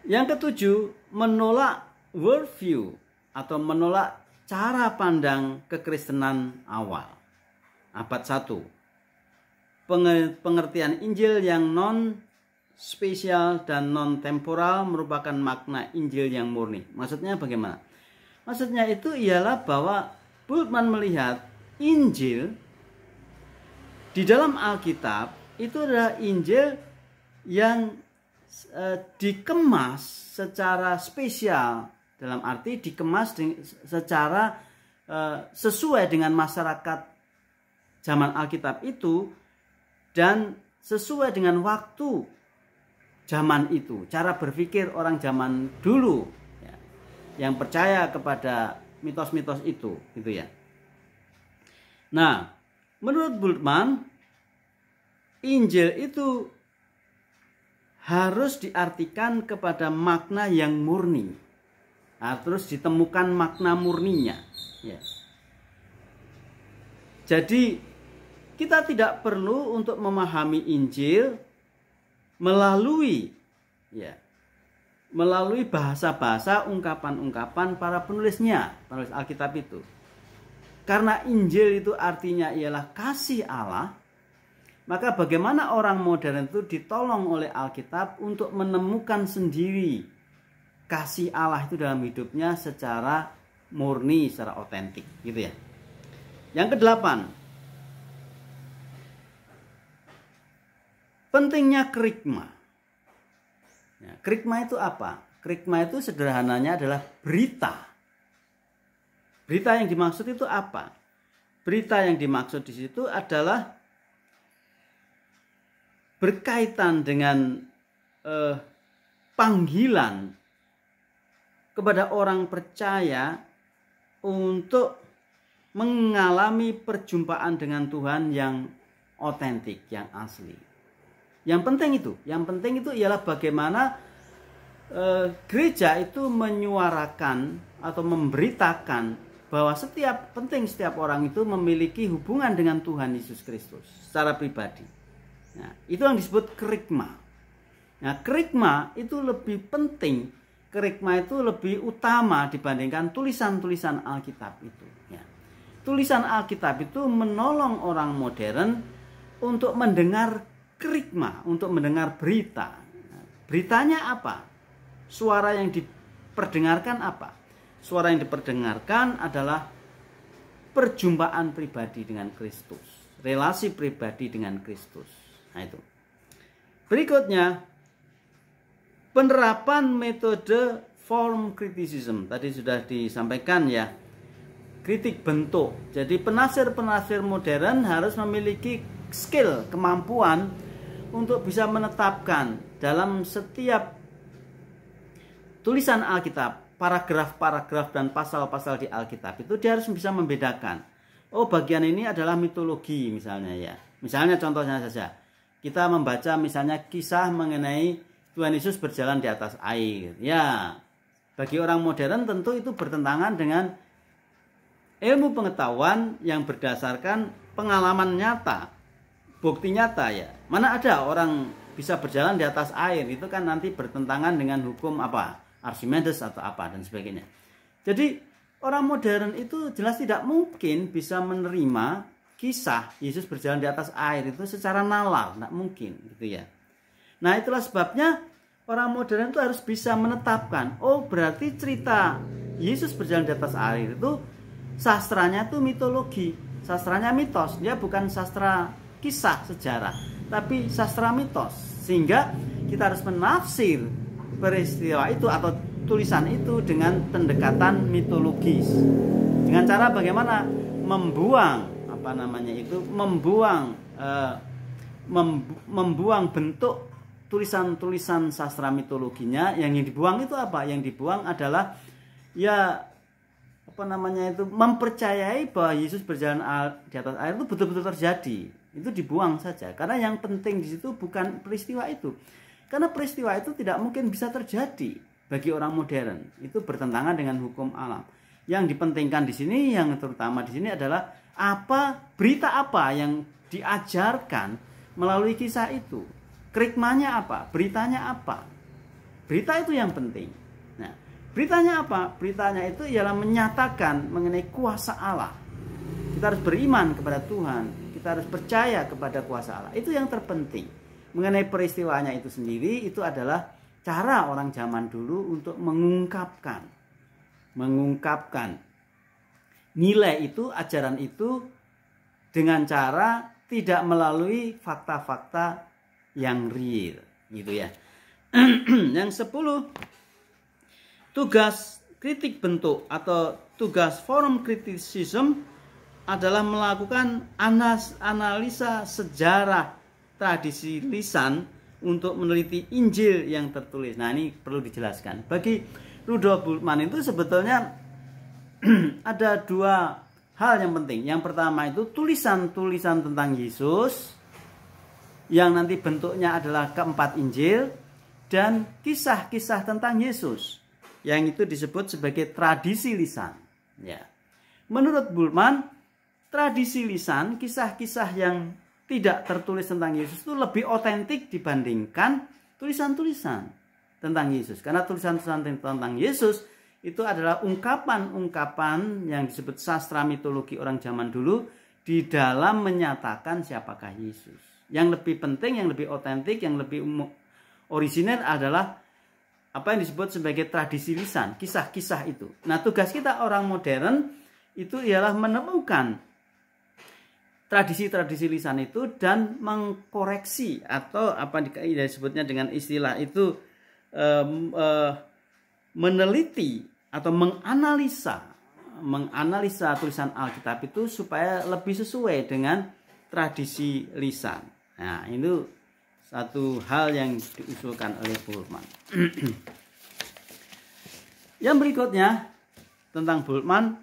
A: Yang ketujuh, menolak worldview atau menolak cara pandang kekristenan awal. Abad 1. Pengertian Injil yang non-spesial dan non-temporal merupakan makna Injil yang murni. Maksudnya bagaimana? Maksudnya itu ialah bahwa Bultmann melihat Injil di dalam Alkitab itu adalah Injil yang dikemas secara spesial, dalam arti dikemas secara sesuai dengan masyarakat zaman Alkitab itu dan sesuai dengan waktu zaman itu, cara berpikir orang zaman dulu ya, yang percaya kepada mitos-mitos itu, gitu ya. Nah, menurut Bultmann, Injil itu harus diartikan kepada makna yang murni. Nah, terus ditemukan makna murninya. Ya. Jadi kita tidak perlu untuk memahami Injil melalui bahasa-bahasa, ungkapan-ungkapan para penulisnya, penulis Alkitab itu. Karena Injil itu artinya ialah kasih Allah. Maka bagaimana orang modern itu ditolong oleh Alkitab untuk menemukan sendiri kasih Allah itu dalam hidupnya secara murni, secara otentik, gitu ya. Yang kedelapan, pentingnya kerigma. Ya, kerigma itu apa? Kerigma itu sederhananya adalah berita. Berita yang dimaksud itu apa? Berita yang dimaksud di situ adalah berkaitan dengan panggilan kepada orang percaya untuk mengalami perjumpaan dengan Tuhan yang otentik, yang asli. Yang penting itu ialah bagaimana gereja itu menyuarakan atau memberitakan bahwa setiap orang itu memiliki hubungan dengan Tuhan Yesus Kristus secara pribadi. Nah, itu yang disebut kerigma. Nah, kerigma itu lebih penting, kerigma itu lebih utama dibandingkan tulisan-tulisan Alkitab itu. Ya. Tulisan Alkitab itu menolong orang modern untuk mendengar kerigma, untuk mendengar berita. Nah, beritanya apa? Suara yang diperdengarkan apa? Suara yang diperdengarkan adalah perjumpaan pribadi dengan Kristus, relasi pribadi dengan Kristus. Nah, itu. Berikutnya, penerapan metode form criticism. Tadi sudah disampaikan ya, kritik bentuk. Jadi penafsir-penafsir modern harus memiliki skill, kemampuan untuk bisa menetapkan dalam setiap tulisan Alkitab, paragraf-paragraf dan pasal-pasal di Alkitab itu dia harus bisa membedakan. Oh, bagian ini adalah mitologi misalnya ya. Misalnya contohnya saja, kita membaca misalnya kisah mengenai Tuhan Yesus berjalan di atas air. Ya, bagi orang modern tentu itu bertentangan dengan ilmu pengetahuan yang berdasarkan pengalaman nyata, bukti nyata ya. Mana ada orang bisa berjalan di atas air, itu kan nanti bertentangan dengan hukum apa? Archimedes atau apa dan sebagainya. Jadi orang modern itu jelas tidak mungkin bisa menerima kisah Yesus berjalan di atas air itu secara nalar, tidak mungkin gitu ya. Nah, itulah sebabnya orang modern itu harus bisa menetapkan, oh berarti cerita Yesus berjalan di atas air itu sastranya itu mitologi, sastranya mitos, dia bukan sastra kisah sejarah, tapi sastra mitos. Sehingga kita harus menafsir peristiwa itu atau tulisan itu dengan pendekatan mitologis. Dengan cara bagaimana? Membuang bentuk tulisan-tulisan sastra mitologinya. Yang dibuang itu apa? Yang dibuang adalah ya mempercayai bahwa Yesus berjalan di atas air itu betul-betul terjadi. Itu dibuang saja. Karena yang penting di situ bukan peristiwa itu. Karena peristiwa itu tidak mungkin bisa terjadi bagi orang modern. Itu bertentangan dengan hukum alam. Yang dipentingkan di sini, yang terutama di sini adalah berita apa yang diajarkan melalui kisah itu. Krikmanya apa? Beritanya apa? Berita itu yang penting. Nah, beritanya apa? Beritanya itu ialah menyatakan mengenai kuasa Allah. Kita harus beriman kepada Tuhan. Kita harus percaya kepada kuasa Allah. Itu yang terpenting. Mengenai peristiwanya itu sendiri, itu adalah cara orang zaman dulu untuk mengungkapkan nilai itu, ajaran itu dengan cara tidak melalui fakta-fakta yang real, gitu ya. Yang 10, tugas kritik bentuk atau tugas forum criticism adalah melakukan analisa sejarah tradisi lisan untuk meneliti Injil yang tertulis. Nah, ini perlu dijelaskan. Bagi Rudolf Bultmann itu sebetulnya ada dua hal yang penting. Yang pertama itu tulisan-tulisan tentang Yesus yang nanti bentuknya adalah keempat Injil, dan kisah-kisah tentang Yesus yang itu disebut sebagai tradisi lisan. Ya. Menurut Bultmann, tradisi lisan, kisah-kisah yang tidak tertulis tentang Yesus itu lebih otentik dibandingkan tulisan-tulisan tentang Yesus. Karena tulisan-tulisan tentang Yesus itu adalah ungkapan-ungkapan yang disebut sastra mitologi orang zaman dulu di dalam menyatakan siapakah Yesus. Yang lebih penting, yang lebih otentik, yang lebih orisinal adalah apa yang disebut sebagai tradisi lisan, kisah-kisah itu. Nah, tugas kita orang modern itu ialah menemukan tradisi-tradisi lisan itu dan mengkoreksi atau apa disebutnya dengan istilah itu meneliti atau menganalisa tulisan Alkitab itu supaya lebih sesuai dengan tradisi lisan. Nah, itu satu hal yang diusulkan oleh Bultmann. Yang berikutnya tentang Bultmann.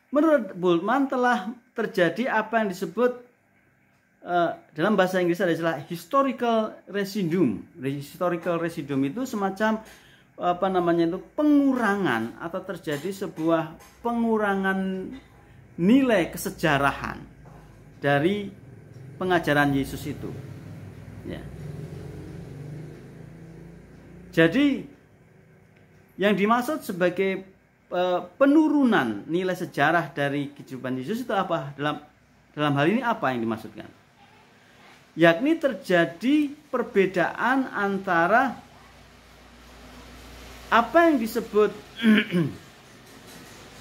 A: Menurut Bultmann telah terjadi apa yang disebut dalam bahasa Inggris ada istilah historical residuum. Historical residuum itu semacam pengurangan atau terjadi sebuah pengurangan nilai kesejarahan dari pengajaran Yesus itu. Ya. Jadi yang dimaksud sebagai penurunan nilai sejarah dari kehidupan Yesus itu apa? Dalam hal ini apa yang dimaksudkan? Yakni terjadi perbedaan antara apa yang disebut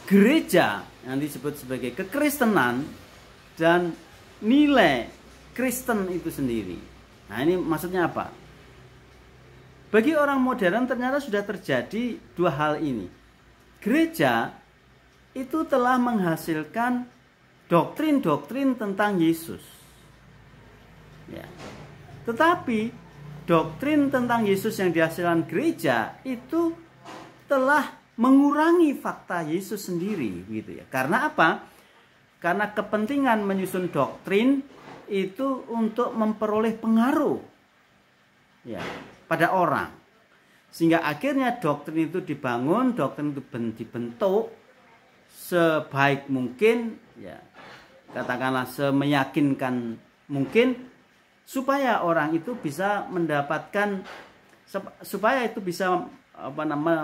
A: gereja, yang disebut sebagai kekristenan, dan nilai Kristen itu sendiri. Nah, ini maksudnya apa? Bagi orang modern ternyata sudah terjadi dua hal ini. Gereja itu telah menghasilkan doktrin-doktrin tentang Yesus. Ya. Tetapi doktrin tentang Yesus yang dihasilkan gereja itu telah mengurangi fakta Yesus sendiri, gitu ya. Karena apa? Karena kepentingan menyusun doktrin itu untuk memperoleh pengaruh ya pada orang. Sehingga akhirnya doktrin itu dibangun, doktrin itu dibentuk sebaik mungkin, ya katakanlah semeyakinkan mungkin, supaya orang itu bisa mendapatkan, supaya itu bisa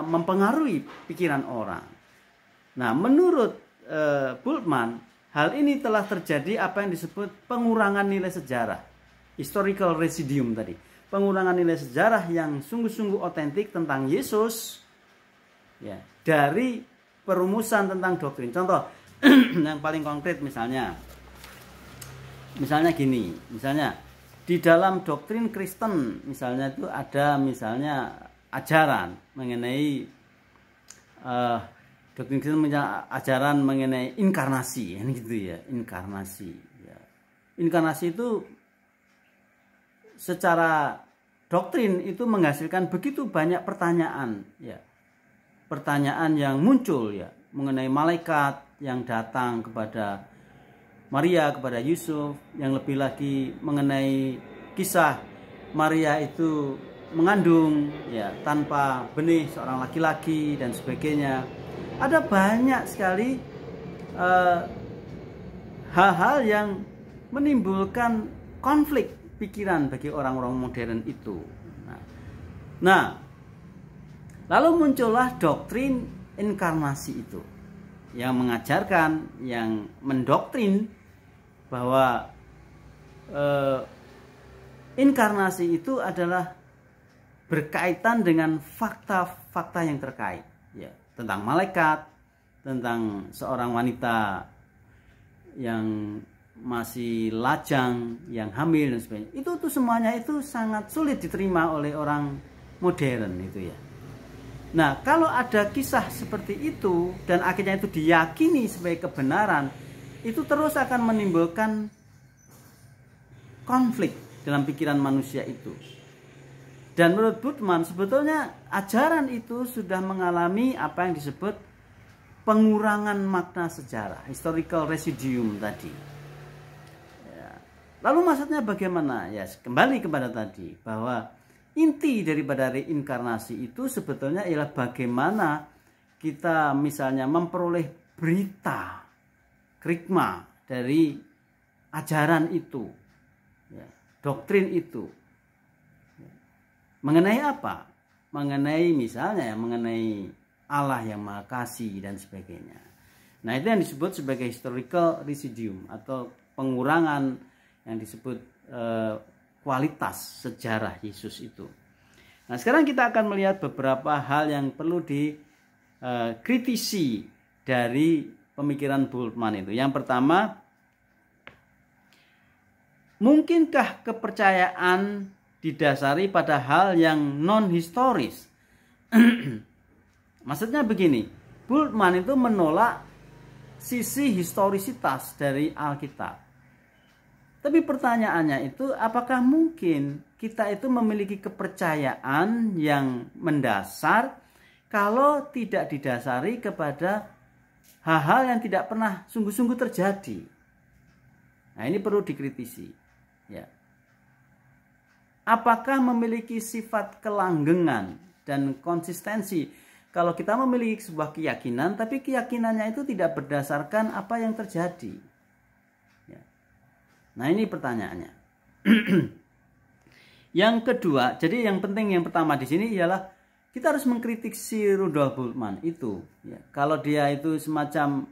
A: mempengaruhi pikiran orang. Nah, menurut Bultmann, hal ini telah terjadi apa yang disebut pengurangan nilai sejarah, historical residuum tadi. Pengurangan nilai sejarah yang sungguh-sungguh otentik tentang Yesus ya, dari perumusan tentang doktrin. Contoh yang paling konkret misalnya gini, misalnya di dalam doktrin Kristen misalnya itu ada misalnya ajaran mengenai doktrin Kristen punya ajaran mengenai inkarnasi, gitu ya, inkarnasi. Ya. Inkarnasi itu secara doktrin itu menghasilkan begitu banyak pertanyaan, ya. Pertanyaan yang muncul, ya, mengenai malaikat yang datang kepada Maria, kepada Yusuf, yang lebih lagi mengenai kisah Maria itu mengandung, ya, tanpa benih seorang laki-laki dan sebagainya. Ada banyak sekali hal-hal yang menimbulkan konflik pikiran bagi orang-orang modern itu. Nah, lalu muncullah doktrin inkarnasi itu yang mengajarkan, yang mendoktrin bahwa inkarnasi itu adalah berkaitan dengan fakta-fakta yang terkait, ya, tentang malaikat, tentang seorang wanita yang masih lajang, yang hamil dan sebagainya. Itu tuh semuanya itu sangat sulit diterima oleh orang modern itu, ya. Nah, kalau ada kisah seperti itu dan akhirnya itu diyakini sebagai kebenaran, itu terus akan menimbulkan konflik dalam pikiran manusia itu. Dan menurut Bultmann, sebetulnya ajaran itu sudah mengalami apa yang disebut pengurangan makna sejarah, historical residuum tadi. Ya. Lalu maksudnya bagaimana? Ya, kembali kepada tadi, bahwa inti daripada reinkarnasi itu sebetulnya ialah bagaimana kita misalnya memperoleh berita, krikma dari ajaran itu, ya, doktrin itu. Ya. Mengenai apa? Mengenai misalnya, ya, mengenai Allah yang Maha Kasih dan sebagainya. Nah, itu yang disebut sebagai historical residuum atau pengurangan yang disebut kualitas sejarah Yesus itu. Nah, sekarang kita akan melihat beberapa hal yang perlu dikritisi dari pemikiran Bultmann itu. Yang pertama, mungkinkah kepercayaan didasari pada hal yang non-historis? Maksudnya begini, Bultmann itu menolak sisi historisitas dari Alkitab. Tapi pertanyaannya itu, apakah mungkin kita itu memiliki kepercayaan yang mendasar kalau tidak didasari kepada hal-hal yang tidak pernah sungguh-sungguh terjadi? Nah, ini perlu dikritisi, ya. Apakah memiliki sifat kelanggengan dan konsistensi kalau kita memiliki sebuah keyakinan, tapi keyakinannya itu tidak berdasarkan apa yang terjadi? Ya. Nah, ini pertanyaannya. Yang kedua, jadi yang penting yang pertama di sini ialah kita harus mengkritik si Rudolf Bultmann itu. Ya. Kalau dia itu semacam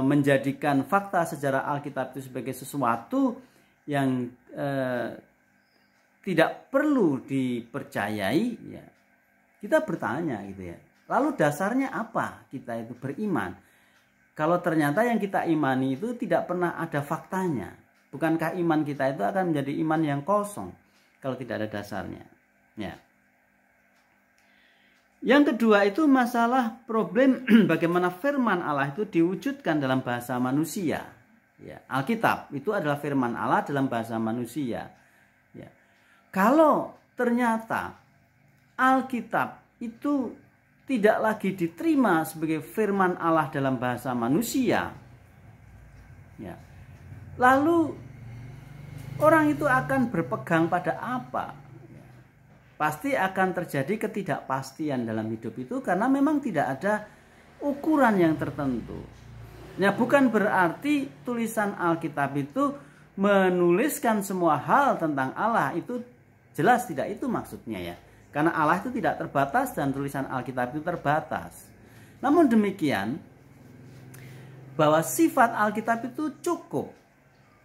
A: menjadikan fakta sejarah Alkitab itu sebagai sesuatu yang tidak perlu dipercayai, ya, kita bertanya gitu, ya. Lalu dasarnya apa kita itu beriman? Kalau ternyata yang kita imani itu tidak pernah ada faktanya, bukankah iman kita itu akan menjadi iman yang kosong kalau tidak ada dasarnya? Ya. Yang kedua itu masalah problem bagaimana firman Allah itu diwujudkan dalam bahasa manusia. Ya, Alkitab itu adalah firman Allah dalam bahasa manusia. Ya. Kalau ternyata Alkitab itu tidak lagi diterima sebagai firman Allah dalam bahasa manusia, ya, lalu orang itu akan berpegang pada apa? Ya, pasti akan terjadi ketidakpastian dalam hidup itu karena memang tidak ada ukuran yang tertentu. Ya, bukan berarti tulisan Alkitab itu menuliskan semua hal tentang Allah, itu jelas tidak itu maksudnya, ya. Karena Allah itu tidak terbatas dan tulisan Alkitab itu terbatas. Namun demikian, bahwa sifat Alkitab itu cukup.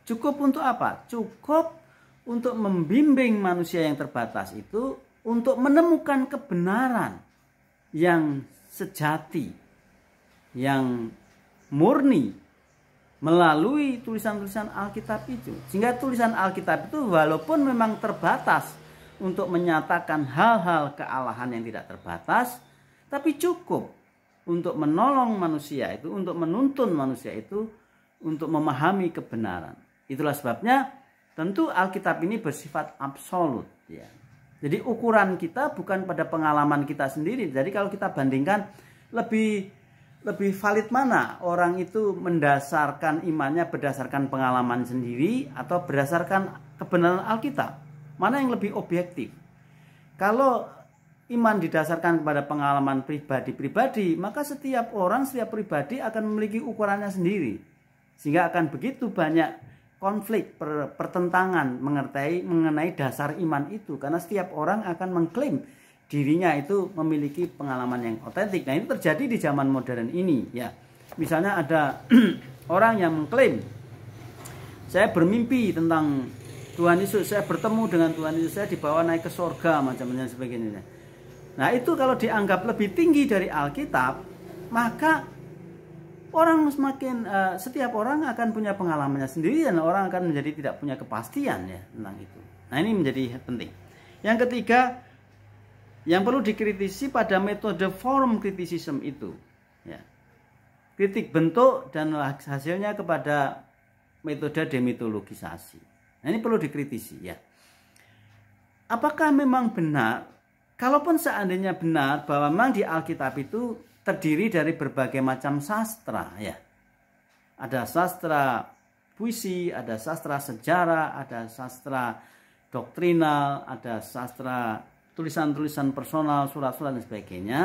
A: Cukup untuk apa? Cukup untuk membimbing manusia yang terbatas itu untuk menemukan kebenaran yang sejati, yang murni melalui tulisan-tulisan Alkitab itu. Sehingga tulisan Alkitab itu walaupun memang terbatas untuk menyatakan hal-hal kealahan yang tidak terbatas, tapi cukup untuk menolong manusia itu, untuk menuntun manusia itu untuk memahami kebenaran. Itulah sebabnya tentu Alkitab ini bersifat absolut ya. Jadi ukuran kita bukan pada pengalaman kita sendiri. Jadi kalau kita bandingkan lebih valid mana orang itu mendasarkan imannya berdasarkan pengalaman sendiri atau berdasarkan kebenaran Alkitab? Mana yang lebih objektif? Kalau iman didasarkan kepada pengalaman pribadi-pribadi, maka setiap orang, setiap pribadi akan memiliki ukurannya sendiri. Sehingga akan begitu banyak konflik, pertentangan mengenai dasar iman itu. Karena setiap orang akan mengklaim dirinya itu memiliki pengalaman yang otentik. Nah, ini terjadi di zaman modern ini ya. Misalnya ada orang yang mengklaim, saya bermimpi tentang Tuhan Yesus, saya bertemu dengan Tuhan Yesus, saya dibawa naik ke surga, macam-macam sebagainya. Nah, itu kalau dianggap lebih tinggi dari Alkitab, maka orang setiap orang akan punya pengalamannya sendiri dan orang akan menjadi tidak punya kepastian ya tentang itu. Nah, ini menjadi penting. Yang ketiga, yang perlu dikritisi pada metode form criticism itu ya. Kritik bentuk dan hasilnya kepada metode demitologisasi. Nah, ini perlu dikritisi ya. Apakah memang benar, kalaupun seandainya benar bahwa memang di Alkitab itu terdiri dari berbagai macam sastra ya. Ada sastra puisi, ada sastra sejarah, ada sastra doktrinal, ada sastra tulisan-tulisan personal, surat-surat dan sebagainya.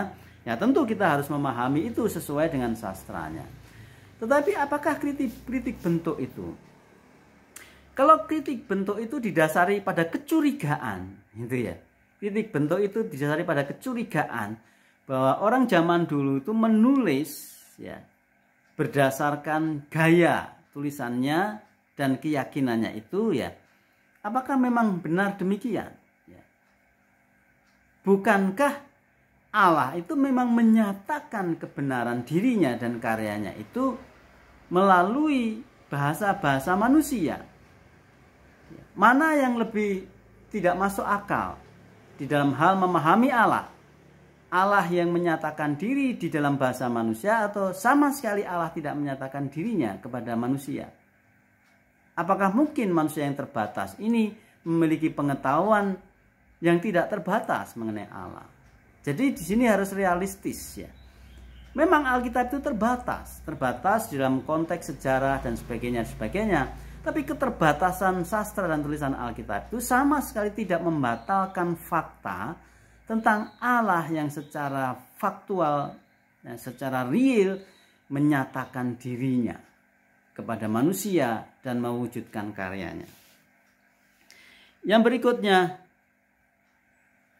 A: Ya, tentu kita harus memahami itu sesuai dengan sastranya. Tetapi apakah kritik bentuk itu? Kalau kritik bentuk itu didasari pada kecurigaan, gitu ya. Kritik bentuk itu didasari pada kecurigaan bahwa orang zaman dulu itu menulis ya berdasarkan gaya tulisannya dan keyakinannya itu ya. Apakah memang benar demikian? Ya. Bukankah Allah itu memang menyatakan kebenaran dirinya dan karyanya itu melalui bahasa-bahasa manusia? Mana yang lebih tidak masuk akal di dalam hal memahami Allah? Allah yang menyatakan diri di dalam bahasa manusia atau sama sekali Allah tidak menyatakan dirinya kepada manusia? Apakah mungkin manusia yang terbatas ini memiliki pengetahuan yang tidak terbatas mengenai Allah? Jadi di sini harus realistis ya. Memang Alkitab itu terbatas dalam konteks sejarah dan sebagainya. Tapi keterbatasan sastra dan tulisan Alkitab itu sama sekali tidak membatalkan fakta tentang Allah yang secara faktual, secara real menyatakan dirinya kepada manusia dan mewujudkan karyanya. Yang berikutnya,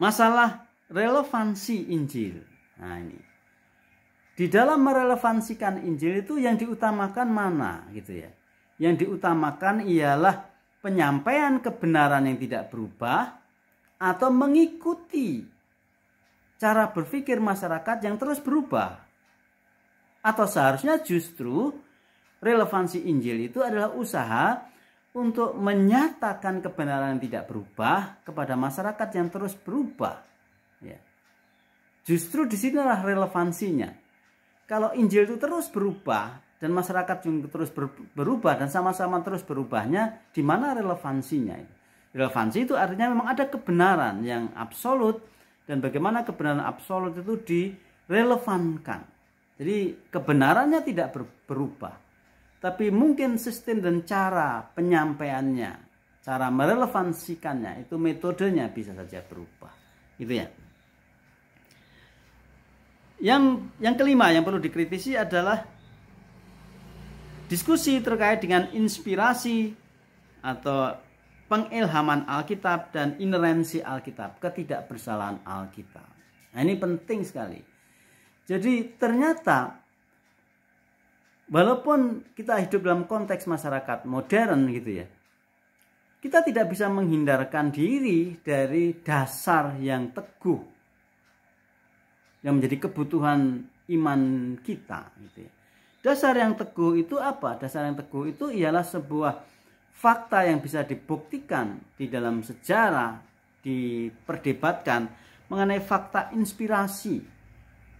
A: masalah relevansi Injil. Nah, ini. Di dalam merelevansikan Injil itu yang diutamakan mana gitu ya. Yang diutamakan ialah penyampaian kebenaran yang tidak berubah atau mengikuti cara berpikir masyarakat yang terus berubah. Atau seharusnya justru relevansi Injil itu adalah usaha untuk menyatakan kebenaran yang tidak berubah kepada masyarakat yang terus berubah. Ya. Justru disinilah relevansinya. Kalau Injil itu terus berubah dan masyarakat juga terus berubah dan sama-sama terus berubahnya, di mana relevansinya itu? Relevansi itu artinya memang ada kebenaran yang absolut. Dan bagaimana kebenaran absolut itu direlevankan. Jadi kebenarannya tidak berubah. Tapi mungkin sistem dan cara penyampaiannya, cara merelevansikannya, itu metodenya bisa saja berubah. Itu ya. Yang kelima yang perlu dikritisi adalah diskusi terkait dengan inspirasi atau pengilhaman Alkitab dan inerensi Alkitab, ketidakbersalahan Alkitab. Nah, ini penting sekali. Jadi ternyata walaupun kita hidup dalam konteks masyarakat modern gitu ya, kita tidak bisa menghindarkan diri dari dasar yang teguh yang menjadi kebutuhan iman kita gitu ya. Dasar yang teguh itu apa? Dasar yang teguh itu ialah sebuah fakta yang bisa dibuktikan di dalam sejarah, diperdebatkan mengenai fakta inspirasi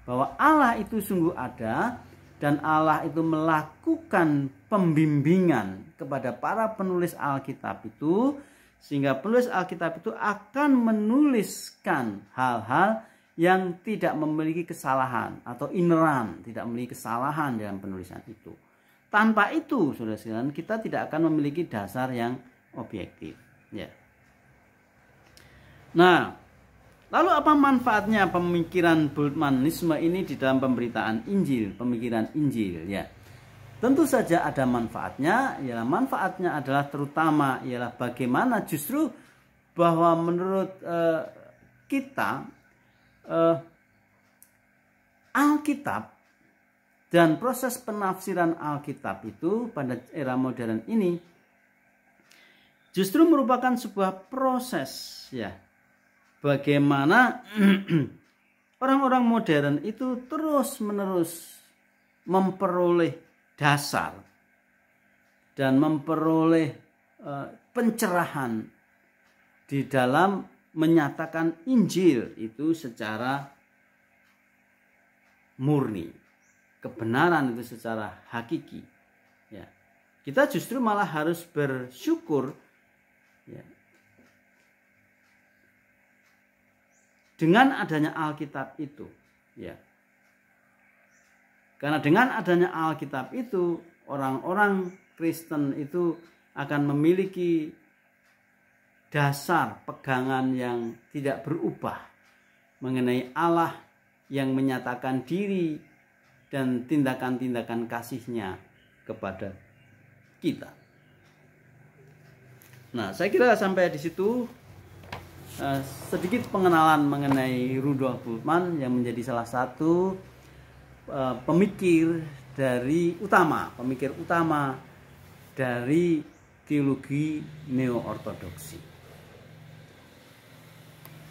A: bahwa Allah itu sungguh ada dan Allah itu melakukan pembimbingan kepada para penulis Alkitab itu, sehingga penulis Alkitab itu akan menuliskan hal-hal yang tidak memiliki kesalahan atau ineran, tidak memiliki kesalahan dalam penulisan itu. Tanpa itu, saudara sekalian, kita tidak akan memiliki dasar yang objektif. Ya. Nah, lalu apa manfaatnya pemikiran Bultmannisme ini di dalam pemberitaan Injil, pemikiran Injil? Ya, tentu saja ada manfaatnya. Ialah manfaatnya adalah terutama ialah bagaimana justru bahwa menurut kita Alkitab dan proses penafsiran Alkitab itu pada era modern ini justru merupakan sebuah proses, ya. Bagaimana orang-orang modern itu terus-menerus memperoleh dasar dan memperoleh pencerahan di dalam menyatakan Injil itu secara murni, kebenaran itu secara hakiki. Ya. Kita justru malah harus bersyukur, ya, dengan adanya Alkitab itu, ya. Karena dengan adanya Alkitab itu, orang-orang Kristen itu akan memiliki dasar pegangan yang tidak berubah mengenai Allah yang menyatakan diri dan tindakan-tindakan kasih-Nya kepada kita. Nah, saya kira sampai di situ sedikit pengenalan mengenai Rudolf Bultmann yang menjadi salah satu pemikir utama dari teologi neo-ortodoksi.